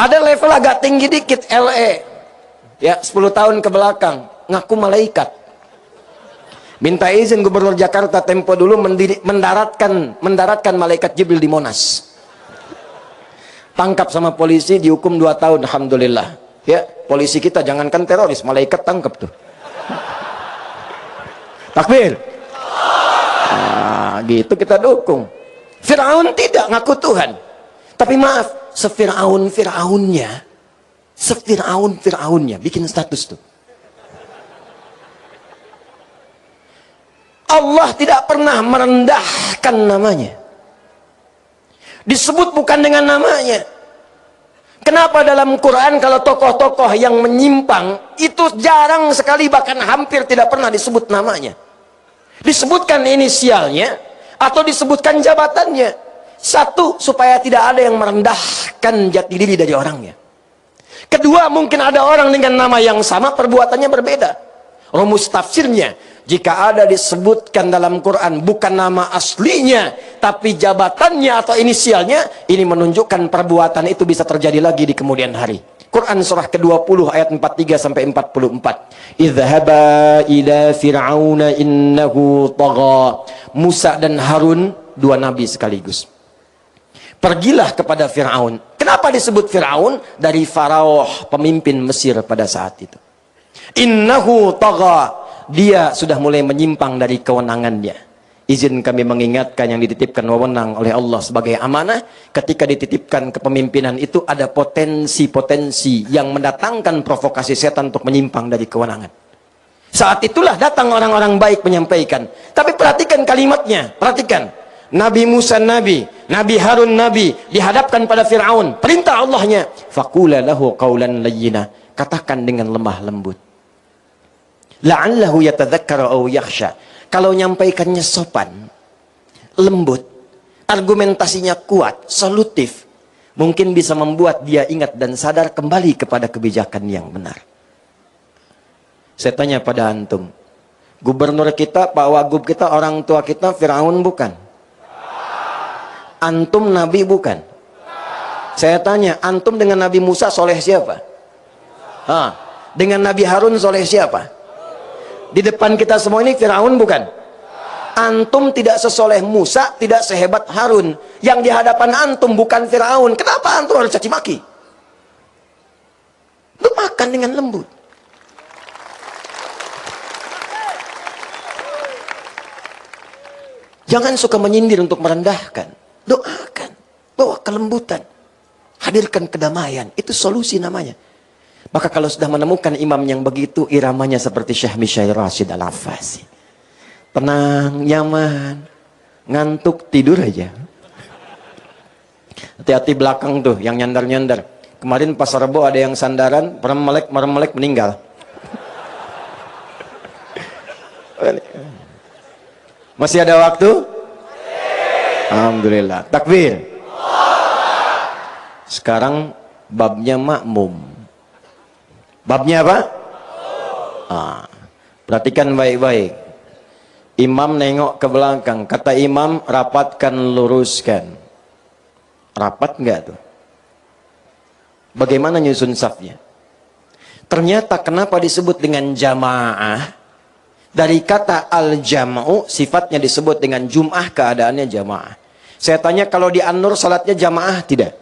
Ada level agak tinggi dikit, LE. Ya, 10 tahun ke belakang, ngaku malaikat. Minta izin Gubernur Jakarta tempo dulu mendaratkan malaikat Jibril di Monas. Tangkap sama polisi, dihukum 2 tahun, alhamdulillah. Ya, polisi kita jangankan teroris, malaikat tangkap tuh. Takbir. Nah, gitu kita dukung. Firaun tidak ngaku Tuhan. Tapi maaf, Fir'aunnya bikin status tuh. Allah tidak pernah merendahkan namanya. Disebut bukan dengan namanya. Kenapa dalam Quran kalau tokoh-tokoh yang menyimpang itu jarang sekali, bahkan hampir tidak pernah disebut namanya. Disebutkan inisialnya atau disebutkan jabatannya. Satu, supaya tidak ada yang merendahkan jati diri dari orangnya. Kedua, mungkin ada orang dengan nama yang sama, perbuatannya berbeda. Rumus tafsirnya, jika ada disebutkan dalam Quran bukan nama aslinya, tapi jabatannya atau inisialnya, ini menunjukkan perbuatan itu bisa terjadi lagi di kemudian hari. Quran surah ke-20 ayat 43 sampai 44. Idhhaba ila fir'auna innahu tagha. Musa dan Harun, 2 nabi sekaligus. Pergilah kepada Fir'aun. Kenapa disebut Fir'aun? Dari Faraoh, pemimpin Mesir pada saat itu. Innahu tagha. Dia sudah mulai menyimpang dari kewenangannya. Izin kami mengingatkan yang dititipkan wewenang oleh Allah sebagai amanah. Ketika dititipkan kepemimpinan itu ada potensi-potensi yang mendatangkan provokasi setan untuk menyimpang dari kewenangan. Saat itulah datang orang-orang baik menyampaikan. Tapi perhatikan kalimatnya, perhatikan. Nabi Musa Nabi, Nabi Harun Nabi, dihadapkan pada Fir'aun. Perintah Allahnya, faqula lahu qawlan layyina. Katakan dengan lemah lembut. La'allahu yatadzakkara aw yakhsha. Kalau nyampaikannya sopan, lembut, argumentasinya kuat, solutif, mungkin bisa membuat dia ingat dan sadar kembali kepada kebijakan yang benar. Saya tanya pada antum, gubernur kita, Pak Wagub kita, orang tua kita Fir'aun bukan? Antum Nabi bukan? Saya tanya, antum dengan Nabi Musa soleh siapa? Dengan Nabi Harun soleh siapa? Di depan kita semua ini Fir'aun bukan? Antum tidak sesoleh Musa, tidak sehebat Harun. Yang di hadapan antum bukan Fir'aun. Kenapa antum harus caci maki? Lu makan dengan lembut. Jangan suka menyindir untuk merendahkan. Doakan, bawa kelembutan, hadirkan kedamaian. Itu solusi namanya. Maka kalau sudah menemukan imam yang begitu, iramanya seperti Syekh Mishair Rashid Al-Affasi, tenang, nyaman, ngantuk tidur aja. Hati-hati belakang tuh yang nyandar-nyandar. Kemarin pas Rebo ada yang sandaran, merem-melek meninggal. Masih ada waktu? Alhamdulillah. Takbir. Sekarang babnya makmum. Babnya apa? Perhatikan baik-baik. Imam nengok ke belakang. Kata imam, rapatkan, luruskan. Rapat enggak tuh? Bagaimana nyusun safnya? Ternyata kenapa disebut dengan jamaah? Dari kata al-jam'u, sifatnya disebut dengan jum'ah, keadaannya jamaah. Saya tanya, kalau di An-Nur salatnya jamaah tidak?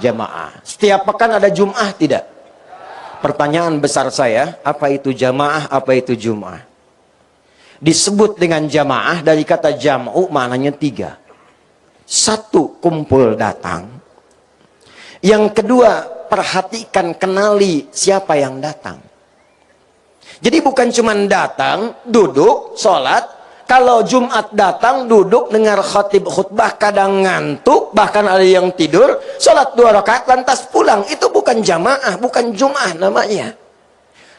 Jamaah. Setiap pekan ada jum'ah tidak? Pertanyaan besar saya, apa itu jamaah, apa itu jum'ah? Disebut dengan jamaah dari kata jam'u, maknanya 3. 1, kumpul datang. Yang kedua, perhatikan, kenali siapa yang datang. Jadi bukan cuma datang, duduk, sholat. Kalau Jumat datang, duduk, dengar khatib khutbah, kadang ngantuk, bahkan ada yang tidur, sholat 2 rakaat, lantas pulang. Itu bukan jamaah, bukan Jum'ah namanya.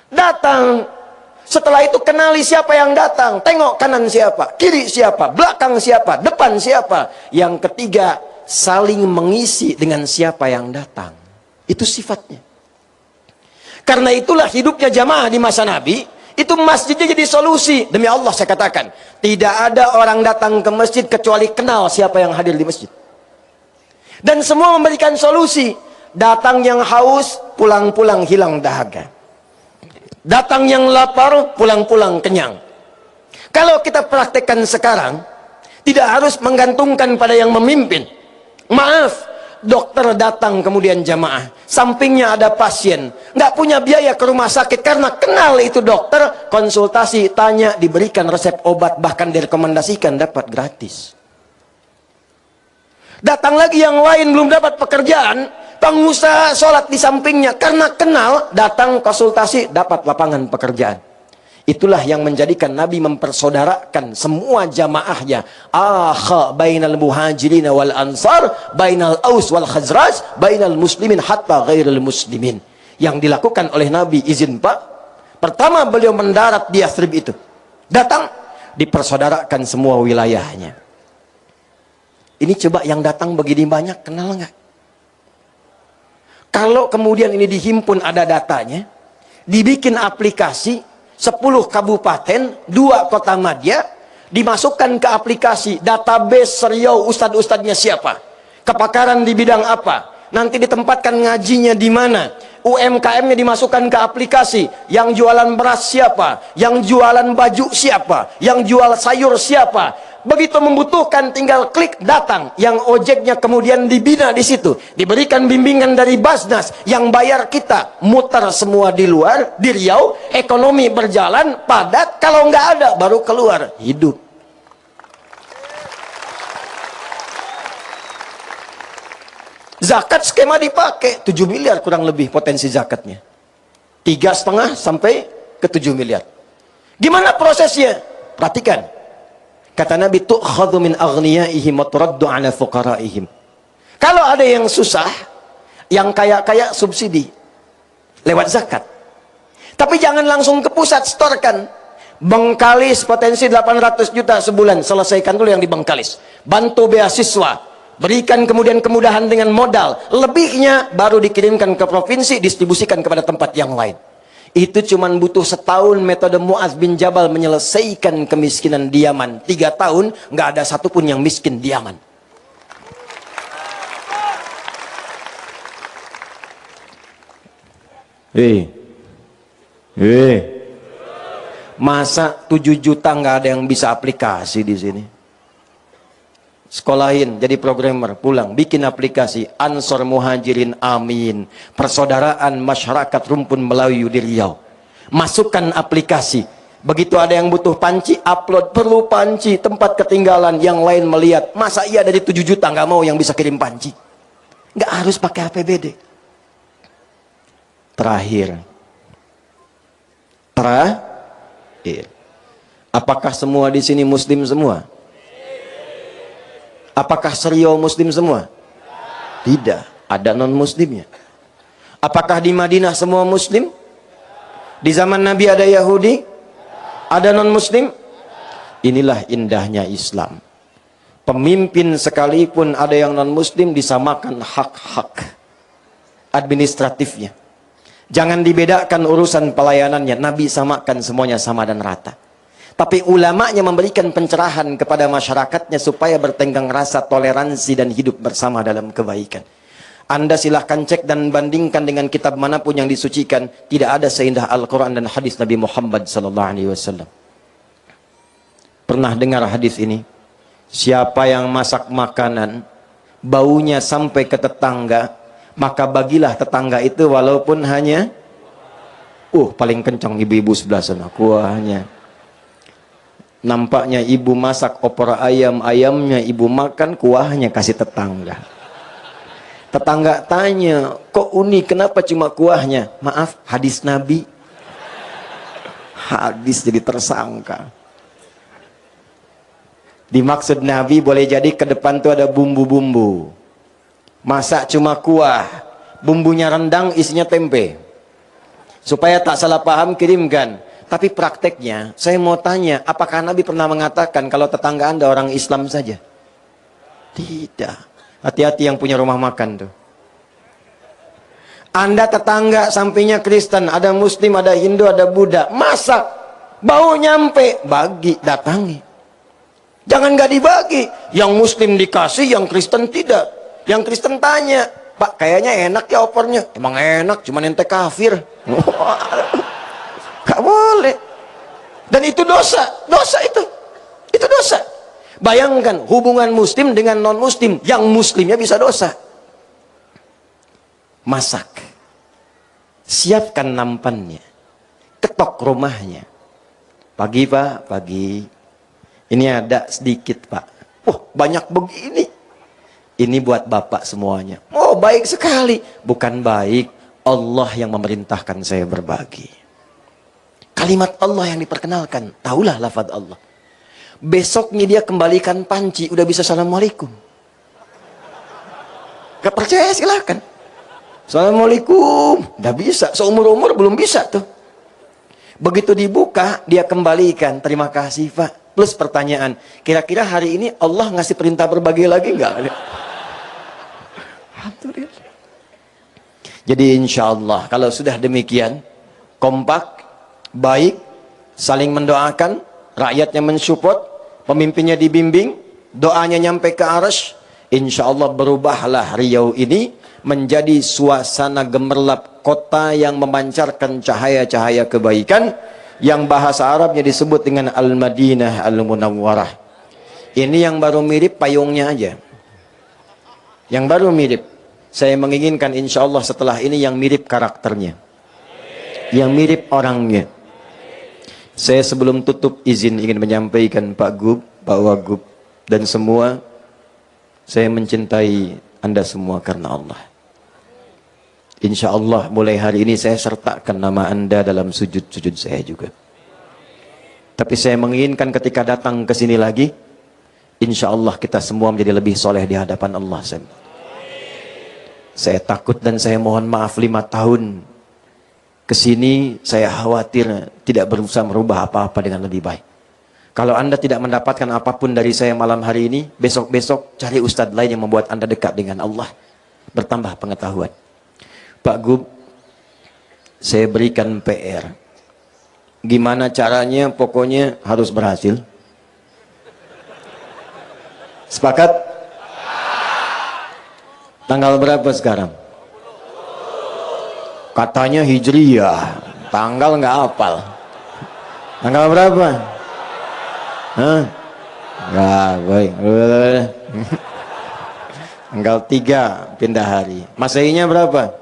Datang, setelah itu kenali siapa yang datang. Tengok kanan siapa, kiri siapa, belakang siapa, depan siapa. Yang ketiga, saling mengisi dengan siapa yang datang. Itu sifatnya. Karena itulah hidupnya jamaah di masa Nabi, itu masjidnya jadi solusi. Demi Allah saya katakan, tidak ada orang datang ke masjid kecuali kenal siapa yang hadir di masjid. Dan semua memberikan solusi. Datang yang haus, pulang-pulang hilang dahaga. Datang yang lapar, pulang-pulang kenyang. Kalau kita praktekkan sekarang, tidak harus menggantungkan pada yang memimpin. Maaf, dokter datang kemudian jamaah, sampingnya ada pasien, nggak punya biaya ke rumah sakit karena kenal itu dokter, konsultasi, tanya, diberikan resep obat, bahkan direkomendasikan dapat gratis. Datang lagi yang lain belum dapat pekerjaan, pengusaha sholat di sampingnya karena kenal, datang konsultasi, dapat lapangan pekerjaan. Itulah yang menjadikan Nabi mempersaudarakan semua jamaahnya. Akha bainal muhajirin wal ansar, bainal aus wal khazraj, bainal muslimin hatta ghairil muslimin. Yang dilakukan oleh Nabi, izin Pak. Pertama beliau mendarat di Yathrib itu. Datang, dipersaudarakan semua wilayahnya. Ini coba yang datang begini banyak, kenal nggak? Kalau kemudian ini dihimpun ada datanya, dibikin aplikasi, 10 kabupaten, 2 kota madya, dimasukkan ke aplikasi, database Riau, ustadz-ustadznya siapa, kepakaran di bidang apa, nanti ditempatkan ngajinya di mana, UMKM-nya dimasukkan ke aplikasi, yang jualan beras siapa, yang jualan baju siapa, yang jual sayur siapa. Begitu membutuhkan tinggal klik datang, yang ojeknya kemudian dibina di situ, diberikan bimbingan dari Basnas, yang bayar kita, muter semua di luar, di Riau, ekonomi berjalan, padat, kalau nggak ada baru keluar, hidup. Zakat skema dipakai, 7 miliar kurang lebih potensi zakatnya. 3,5 sampai ke 7 miliar. Gimana prosesnya? Perhatikan. Kata Nabi, tu'khadhu min aghniyaihim wa turaddu 'ala fuqaraihim. Kalau ada yang susah, yang kaya-kaya subsidi lewat zakat. Tapi jangan langsung ke pusat setorkan. Bengkalis potensi 800 juta sebulan, selesaikan dulu yang di Bengkalis. Bantu beasiswa, berikan kemudian kemudahan dengan modal. Lebihnya baru dikirimkan ke provinsi, distribusikan kepada tempat yang lain. Itu cuma butuh setahun metode Mu'adz bin Jabal menyelesaikan kemiskinan di Yaman. 3 tahun nggak ada satupun yang miskin di Yaman. Masa 7 juta nggak ada yang bisa aplikasi di sini? Sekolahin jadi programmer, pulang bikin aplikasi Ansor Muhajirin Amin, persaudaraan masyarakat rumpun Melayu di Riau. Masukkan aplikasi, begitu ada yang butuh panci, upload, perlu panci, tempat ketinggalan, yang lain melihat, masa iya dari 7 juta nggak mau yang bisa kirim panci? Nggak harus pakai APBD. Terakhir, apakah semua di sini muslim semua? Apakah seriau muslim semua? Tidak, ada non-muslimnya. Apakah di Madinah semua muslim? Di zaman Nabi ada Yahudi? Ada non-muslim? Inilah indahnya Islam. Pemimpin sekalipun ada yang non-muslim disamakan hak-hak administratifnya. Jangan dibedakan urusan pelayanannya. Nabi samakan semuanya sama dan rata. Tapi ulamanya memberikan pencerahan kepada masyarakatnya supaya bertenggang rasa, toleransi, dan hidup bersama dalam kebaikan. Anda silahkan cek dan bandingkan dengan kitab manapun yang disucikan. Tidak ada seindah Al-Quran dan hadis Nabi Muhammad SAW. Pernah dengar hadis ini? Siapa yang masak makanan, baunya sampai ke tetangga, maka bagilah tetangga itu walaupun hanya paling kencang ibu-ibu sebelah sana kuahnya. Nampaknya ibu masak opor ayam, ayamnya ibu makan, kuahnya kasih tetangga. Tetangga tanya, kok unik, kenapa cuma kuahnya? Maaf, hadis Nabi. Hadis jadi tersangka. Dimaksud Nabi boleh jadi ke depan tuh ada bumbu-bumbu. Masak cuma kuah, bumbunya rendang, isinya tempe. Supaya tak salah paham, kirimkan. Tapi prakteknya, saya mau tanya, apakah Nabi pernah mengatakan kalau tetangga Anda orang Islam saja? Tidak. Hati-hati yang punya rumah makan tuh. Anda tetangga sampingnya Kristen, ada Muslim, ada Hindu, ada Buddha. Masak, bau nyampe, bagi, datangi. Jangan nggak dibagi. Yang Muslim dikasih, yang Kristen tidak. Yang Kristen tanya, Pak, kayaknya enak ya opornya. Emang enak, cuman ente kafir. Gak boleh. Dan itu dosa. Dosa itu. Itu dosa. Bayangkan hubungan Muslim dengan non-Muslim. Yang Muslimnya bisa dosa. Masak. Siapkan nampannya. Ketok rumahnya. Pagi Pak, pagi. Ini ada sedikit Pak. Banyak begini. Ini buat Bapak semuanya. Baik sekali. Bukan baik. Allah yang memerintahkan saya berbagi. Kalimat Allah yang diperkenalkan. Taulah lafaz Allah. Besoknya dia kembalikan panci. Udah bisa assalamualaikum. Gak percaya silahkan. Assalamualaikum. Udah bisa. Seumur-umur belum bisa tuh. Begitu dibuka, dia kembalikan. Terima kasih Pak. Plus pertanyaan, kira-kira hari ini Allah ngasih perintah berbagi lagi nggak? Alhamdulillah. Jadi insya Allah kalau sudah demikian, kompak, baik, saling mendoakan, rakyatnya mensupport, pemimpinnya dibimbing, doanya nyampe ke arsy, insya Allah berubahlah Riau ini menjadi suasana gemerlap kota yang memancarkan cahaya-cahaya kebaikan, yang bahasa Arabnya disebut dengan Al-Madinah Al-Munawwarah. Ini yang baru mirip payungnya aja. Yang baru mirip. Saya menginginkan insya Allah setelah ini yang mirip karakternya. Yang mirip orangnya. Saya sebelum tutup izin ingin menyampaikan Pak Gub, Pak Wagub, dan semua, saya mencintai Anda semua karena Allah. Insya Allah mulai hari ini saya sertakan nama Anda dalam sujud-sujud saya juga. Tapi saya menginginkan ketika datang ke sini lagi, insya Allah kita semua menjadi lebih soleh di hadapan Allah. Saya takut dan saya mohon maaf 5 tahun ke sini saya khawatir tidak berusaha merubah apa-apa dengan lebih baik. Kalau Anda tidak mendapatkan apapun dari saya malam hari ini, besok-besok cari ustadz lain yang membuat Anda dekat dengan Allah, bertambah pengetahuan. Pak Gub, saya berikan PR. Gimana caranya, pokoknya harus berhasil. Sepakat? Tanggal berapa sekarang? Katanya Hijriyah. Tanggal nggak hafal. Tanggal berapa? Hah? Nggak, baik. Tanggal 3 pindah hari. Masehinya berapa?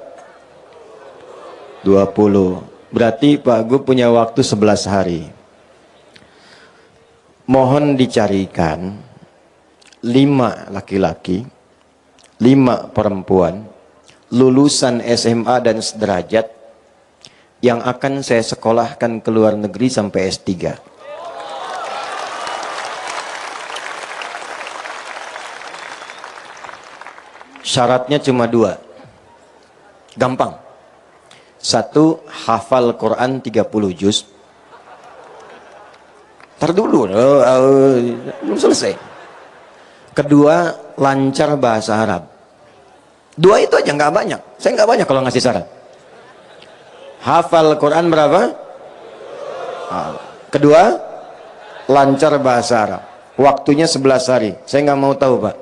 20. Berarti Pak Gub punya waktu 11 hari. Mohon dicarikan 5 laki-laki, 5 perempuan, lulusan SMA dan sederajat, yang akan saya sekolahkan ke luar negeri sampai S3. Syaratnya cuma 2. Gampang. 1, hafal Quran 30 juz. Ntar dulu, belum selesai. Kedua, lancar bahasa Arab. 2 itu aja, nggak banyak. Saya nggak banyak kalau ngasih syarat. Hafal Quran berapa? Kedua, lancar bahasa Arab. Waktunya 11 hari. Saya nggak mau tahu, Pak.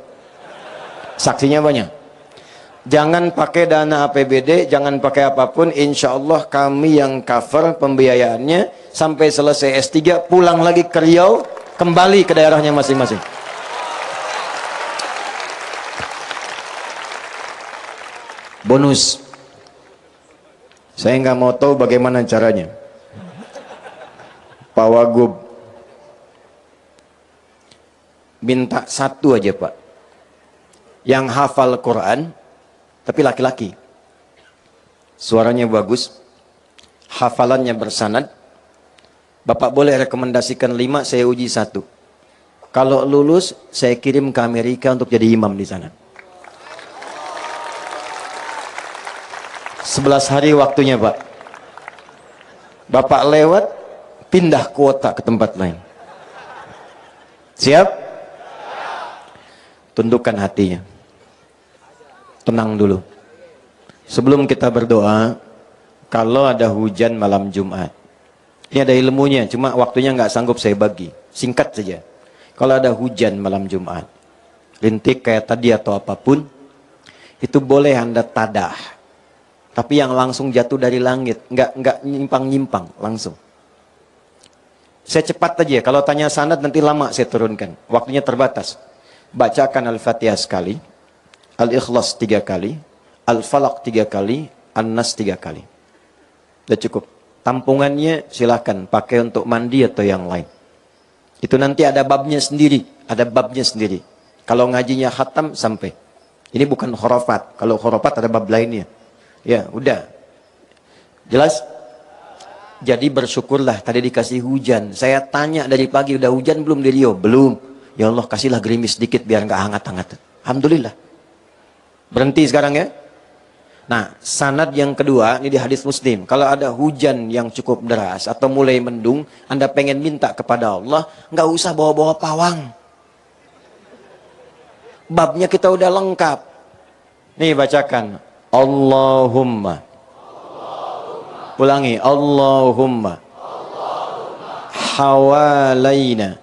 Saksinya banyak. Jangan pakai dana APBD, jangan pakai apapun. Insya Allah kami yang cover pembiayaannya sampai selesai S3, pulang lagi ke Riau, kembali ke daerahnya masing-masing. Bonus. Saya nggak mau tahu bagaimana caranya. Pak Wagub minta 1 aja, Pak, yang hafal Quran tapi laki-laki, suaranya bagus, hafalannya bersanad. Bapak boleh rekomendasikan 5, saya uji 1. Kalau lulus, saya kirim ke Amerika untuk jadi imam di sana. 11 hari waktunya, Pak. Bapak lewat, pindah kuota ke tempat lain. Siap? Tundukkan hatinya. Tenang dulu. Sebelum kita berdoa, kalau ada hujan malam Jumat, ini ada ilmunya, cuma waktunya nggak sanggup saya bagi. Singkat saja. Kalau ada hujan malam Jumat, rintik kayak tadi atau apapun, itu boleh Anda tadah. Tapi yang langsung jatuh dari langit, nggak nyimpang-nyimpang, langsung. Saya cepat aja, kalau tanya sanad nanti lama saya turunkan. Waktunya terbatas. Bacakan Al-Fatihah sekali, Al-Ikhlas 3 kali, Al-Falaq 3 kali, An-Nas 3 kali. Sudah cukup. Tampungannya silakan pakai untuk mandi atau yang lain. Itu nanti ada babnya sendiri, ada babnya sendiri. Kalau ngajinya khatam sampai. Ini bukan khurafat. Kalau khurafat ada bab lainnya. Ya, udah. Jelas? Jadi bersyukurlah tadi dikasih hujan. Saya tanya dari pagi, udah hujan belum di Rio? Belum. Ya Allah, kasihlah gerimis sedikit biar nggak hangat-hangat. Alhamdulillah. Berhenti sekarang ya. Nah, sanad yang kedua, ini di hadis Muslim. Kalau ada hujan yang cukup deras atau mulai mendung, Anda pengen minta kepada Allah, nggak usah bawa-bawa pawang. Babnya kita udah lengkap. Nih bacakan. Allahumma. Ulangi. Allahumma. Hawalaina.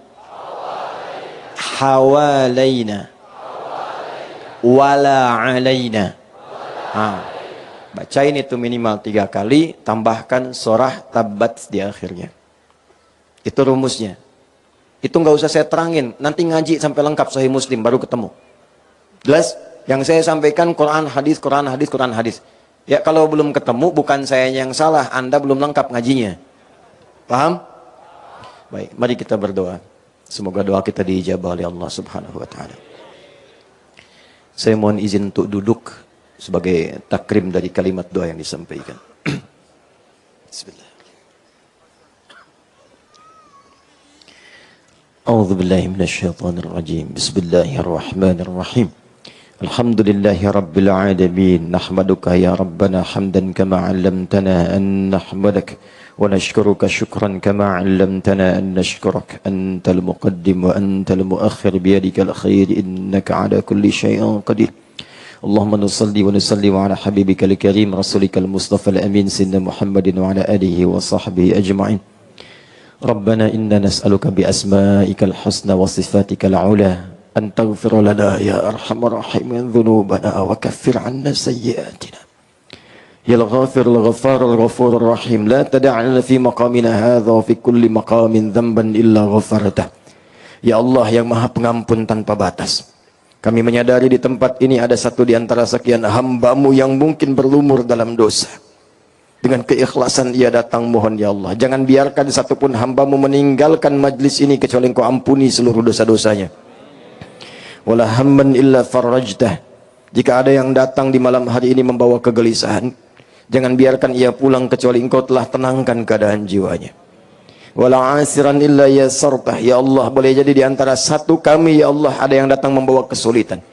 Hawalaina. Wala alaina. Bacain itu minimal 3 kali, tambahkan surah Tabbat di akhirnya. Itu rumusnya. Itu nggak usah saya terangin, nanti ngaji sampai lengkap Sahih Muslim baru ketemu. Jelas? Yang saya sampaikan Quran hadis, Quran hadis, Quran hadis. Ya kalau belum ketemu bukan saya yang salah, Anda belum lengkap ngajinya. Paham? Baik, mari kita berdoa. Semoga doa kita diijabah oleh Allah Subhanahu wa taala. Saya mohon izin untuk duduk sebagai takrim dari kalimat doa yang disampaikan. Bismillah. A'udzu billahi minasyaitonir rajim. Bismillahirrahmanirrahim. Alhamdulillahi rabbil alamin. Nahmaduka ya rabbana hamdan kama 'allamtana an nahmadak wa nashkuruka syukran kama 'allamtana an nashkurak. Antal muqaddim wa antal muakhir biyadikal khair innaka 'ala kulli syai'in qadir. Allahumma nusalli wa nusallim ala habibikal karim rasulika al-mustafa al-amin sayyidina Muhammadin wa ala alihi wa sahbihi ajma'in. Rabbana inna nas'aluka bi asma'ikal husna wa sifatikal 'ula an taghfir lana ya arhamar rahimin dhunubana wa kaffir 'anna sayyi'atina. Ya al-ghafir al-ghaffar al-ghafur ar-rahim la tada'na fi maqamina hadha wa fi kulli maqamin dhanban illa ghafartah. Ya Allah yang Maha Pengampun tanpa batas. Kami menyadari di tempat ini ada satu di antara sekian hamba-Mu yang mungkin berlumur dalam dosa. Dengan keikhlasan ia datang mohon ya Allah. Jangan biarkan satupun hamba-Mu meninggalkan majlis ini kecuali Engkau ampuni seluruh dosa-dosanya. Wala hamman illa farajtah. Jika ada yang datang di malam hari ini membawa kegelisahan, jangan biarkan ia pulang kecuali Engkau telah tenangkan keadaan jiwanya. Wala asiran illa yasartah. Ya Allah, boleh jadi di antara satu kami ya Allah ada yang datang membawa kesulitan.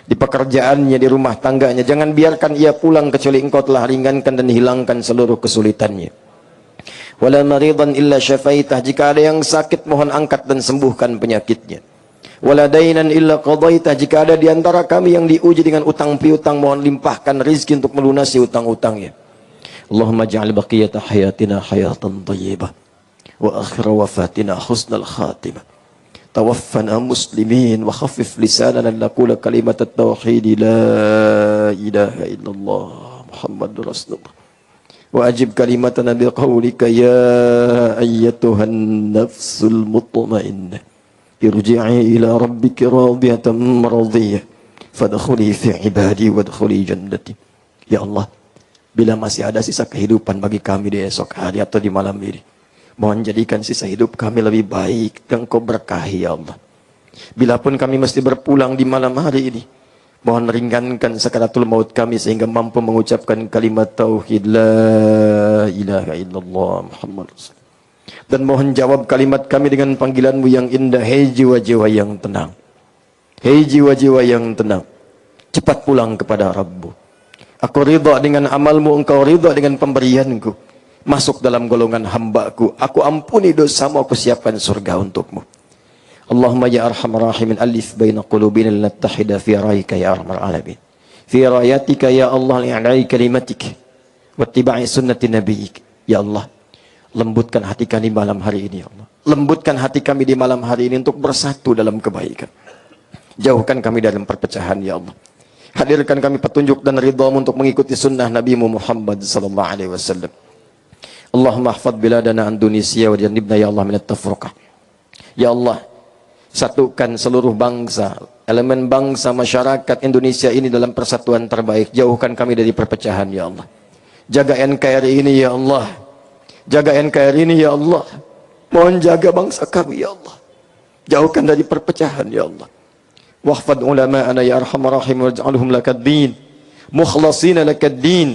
di pekerjaannya, di rumah tangganya. Jangan biarkan ia pulang kecuali Engkau telah ringankan dan hilangkan seluruh kesulitannya. Wala maridan illa syafaitah. Jika ada yang sakit, mohon angkat dan sembuhkan penyakitnya. Wala dainan illa qadaitah. Jika ada di antara kami yang diuji dengan utang piutang, mohon limpahkan rizki untuk melunasi utang-utangnya. Allahumma ja'al baqiyata hayatina hayatan thayyibah wa akhir wafatina husnal khatimah. Tawaffana muslimin wa khaffif lisanana naqula kalimat at-tauhid la ilaha illallah Muhammadur Rasulullah. Wa ajib kalimatana biqaulika ya ayyatuhan nafsul mutmainnah irji'i ila rabbiki radiyatan maradiyah fadkhuli fi ibadi wadkhuli jannati. Ya Allah, bila masih ada sisa kehidupan bagi kami di esok hari atau di malam ini, mohon jadikan sisa hidup kami lebih baik dan Kau berkahi ya Allah. Bila pun kami mesti berpulang di malam hari ini, mohon ringankan sakaratul maut kami sehingga mampu mengucapkan kalimat tauhid la ilaha illallah Muhammad Rasul. Dan mohon jawab kalimat kami dengan panggilan-Mu yang indah, hei jiwa-jiwa yang tenang. Hei jiwa-jiwa yang tenang, cepat pulang kepada Rabbu. Aku ridha dengan amalmu, Engkau ridha dengan pemberianku. Masuk dalam golongan hamba-Ku. Aku ampuni dosamu, aku siapkan surga untukmu. Allahumma ya arhamar rahimin alif baina qulubina linattahida fi ra'yika ya arhamar alamin. Fi rayatika ya Allah li'ala'i kalimatik wattiba'i sunnati nabiyyik. Ya Allah, lembutkan hati kami malam hari ini ya Allah. Lembutkan hati kami di malam hari ini untuk bersatu dalam kebaikan. Jauhkan kami dalam perpecahan ya Allah. Hadirkan kami petunjuk dan ridha-Mu untuk mengikuti sunnah Nabi Muhammad sallallahu alaihi wasallam. Allahumma ahfad biladana Indonesia wa jannibna ya Allah minat tafruqah. Ya Allah, satukan seluruh bangsa, elemen bangsa masyarakat Indonesia ini dalam persatuan terbaik. Jauhkan kami dari perpecahan ya Allah. Jaga NKRI ini ya Allah. Jaga NKRI ini ya Allah. Mohon jaga bangsa kami ya Allah. Jauhkan dari perpecahan ya Allah. Wahfad ulama'ana ya arhamar rahim waj'alhum lakaddin mukhlasina lakaddin.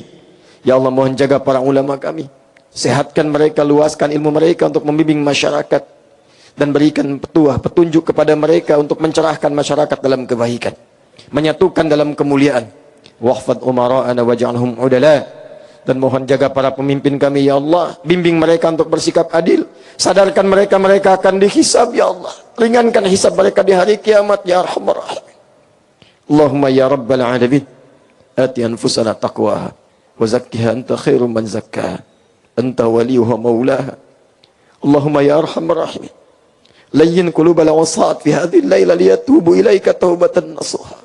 Ya Allah, mohon jaga para ulama kami. Sehatkan mereka, luaskan ilmu mereka untuk membimbing masyarakat dan berikan petunjuk kepada mereka untuk mencerahkan masyarakat dalam kebaikan, menyatukan dalam kemuliaan. Wahfad umara'ana waj'alhum udala. Dan mohon jaga para pemimpin kami ya Allah, bimbing mereka untuk bersikap adil, sadarkan mereka akan dihisab ya Allah, ringankan hisab mereka di hari kiamat ya arhamar rahimin. Allahumma ya rabbal alamin ati anfusana taqwaha wa zakkiha anta khairu man zakkaha anta waliyuha maulaha. Allahumma ya arhamar rahimin layyin qulubal wasat fi hadhihi al-laila liyatubu ilaika taubatan nasuha.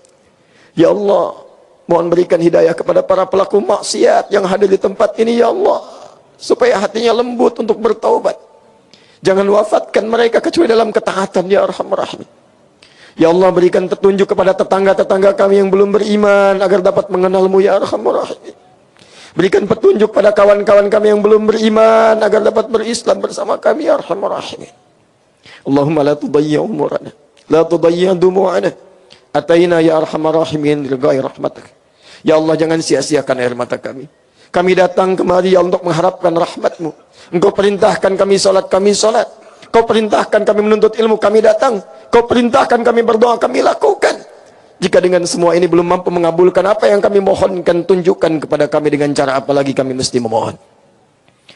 Ya Allah, mohon berikan hidayah kepada para pelaku maksiat yang hadir di tempat ini ya Allah, supaya hatinya lembut untuk bertaubat. Jangan wafatkan mereka kecuali dalam ketaatan ya arhamar rahimin. Ya Allah, berikan petunjuk kepada tetangga-tetangga kami yang belum beriman agar dapat mengenal-Mu ya arhamar rahimin. Berikan petunjuk pada kawan-kawan kami yang belum beriman agar dapat berislam bersama kami ya arhamar rahimin. Allahumma la tudayyi umurana, la tudayyi dumu'ana. Ataina ya arhamar rahimin ligai rahmatak. Ya Allah, jangan sia-siakan air mata kami. Kami datang kemari ya untuk mengharapkan rahmat-Mu. Engkau perintahkan kami salat, Kau perintahkan kami menuntut ilmu, kami datang. Kau perintahkan kami berdoa, kami lakukan. Jika dengan semua ini belum mampu mengabulkan apa yang kami mohonkan, tunjukkan kepada kami dengan cara apa lagi kami mesti memohon.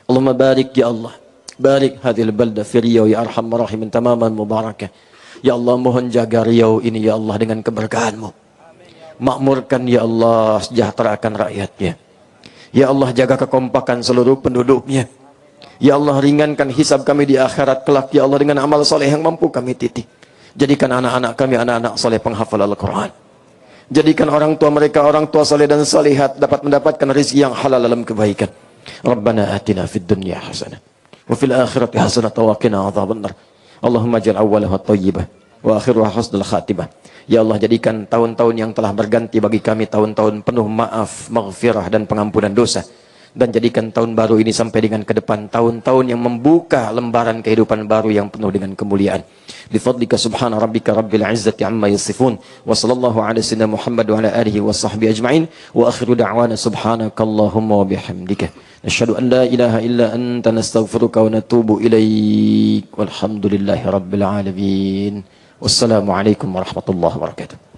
Allahumma barik ya Allah, barik hadhil balda fi Riau ya arhamar rahimin tamaman mubarakah. Ya Allah, mohon jaga Riau ini ya Allah dengan keberkahan-Mu. Makmurkan ya Allah, sejahterakan rakyatnya. Ya Allah, jaga kekompakan seluruh penduduknya. Ya Allah, ringankan hisab kami di akhirat kelak ya Allah dengan amal soleh yang mampu kami titik. Jadikan anak-anak kami anak-anak soleh penghafal Al-Quran. Jadikan orang tua mereka orang tua soleh dan salihat dapat mendapatkan rezeki yang halal dalam kebaikan. Rabbana atina fid dunya hasanah wa fil akhirati hasanah wa qina adzabannar. Allahumma ja'al awwalaha thayyibah wa akhiruha husnul khatimah. Ya Allah, jadikan tahun-tahun yang telah berganti bagi kami tahun-tahun penuh maaf, maghfirah dan pengampunan dosa. Dan jadikan tahun baru ini sampai dengan ke depan tahun-tahun yang membuka lembaran kehidupan baru yang penuh dengan kemuliaan. Bi fadlika subhana rabbika rabbil izzati amma yasifun wa sallallahu ala sayyidina Muhammad wa ala alihi wa sahbihi ajma'in wa akhiru da'wana subhanakallahumma wa bihamdika nashhadu an la ilaha illa anta nastaghfiruka wa natubu ilaik walhamdulillahi rabbil alamin. Wassalamu alaikum warahmatullahi wabarakatuh.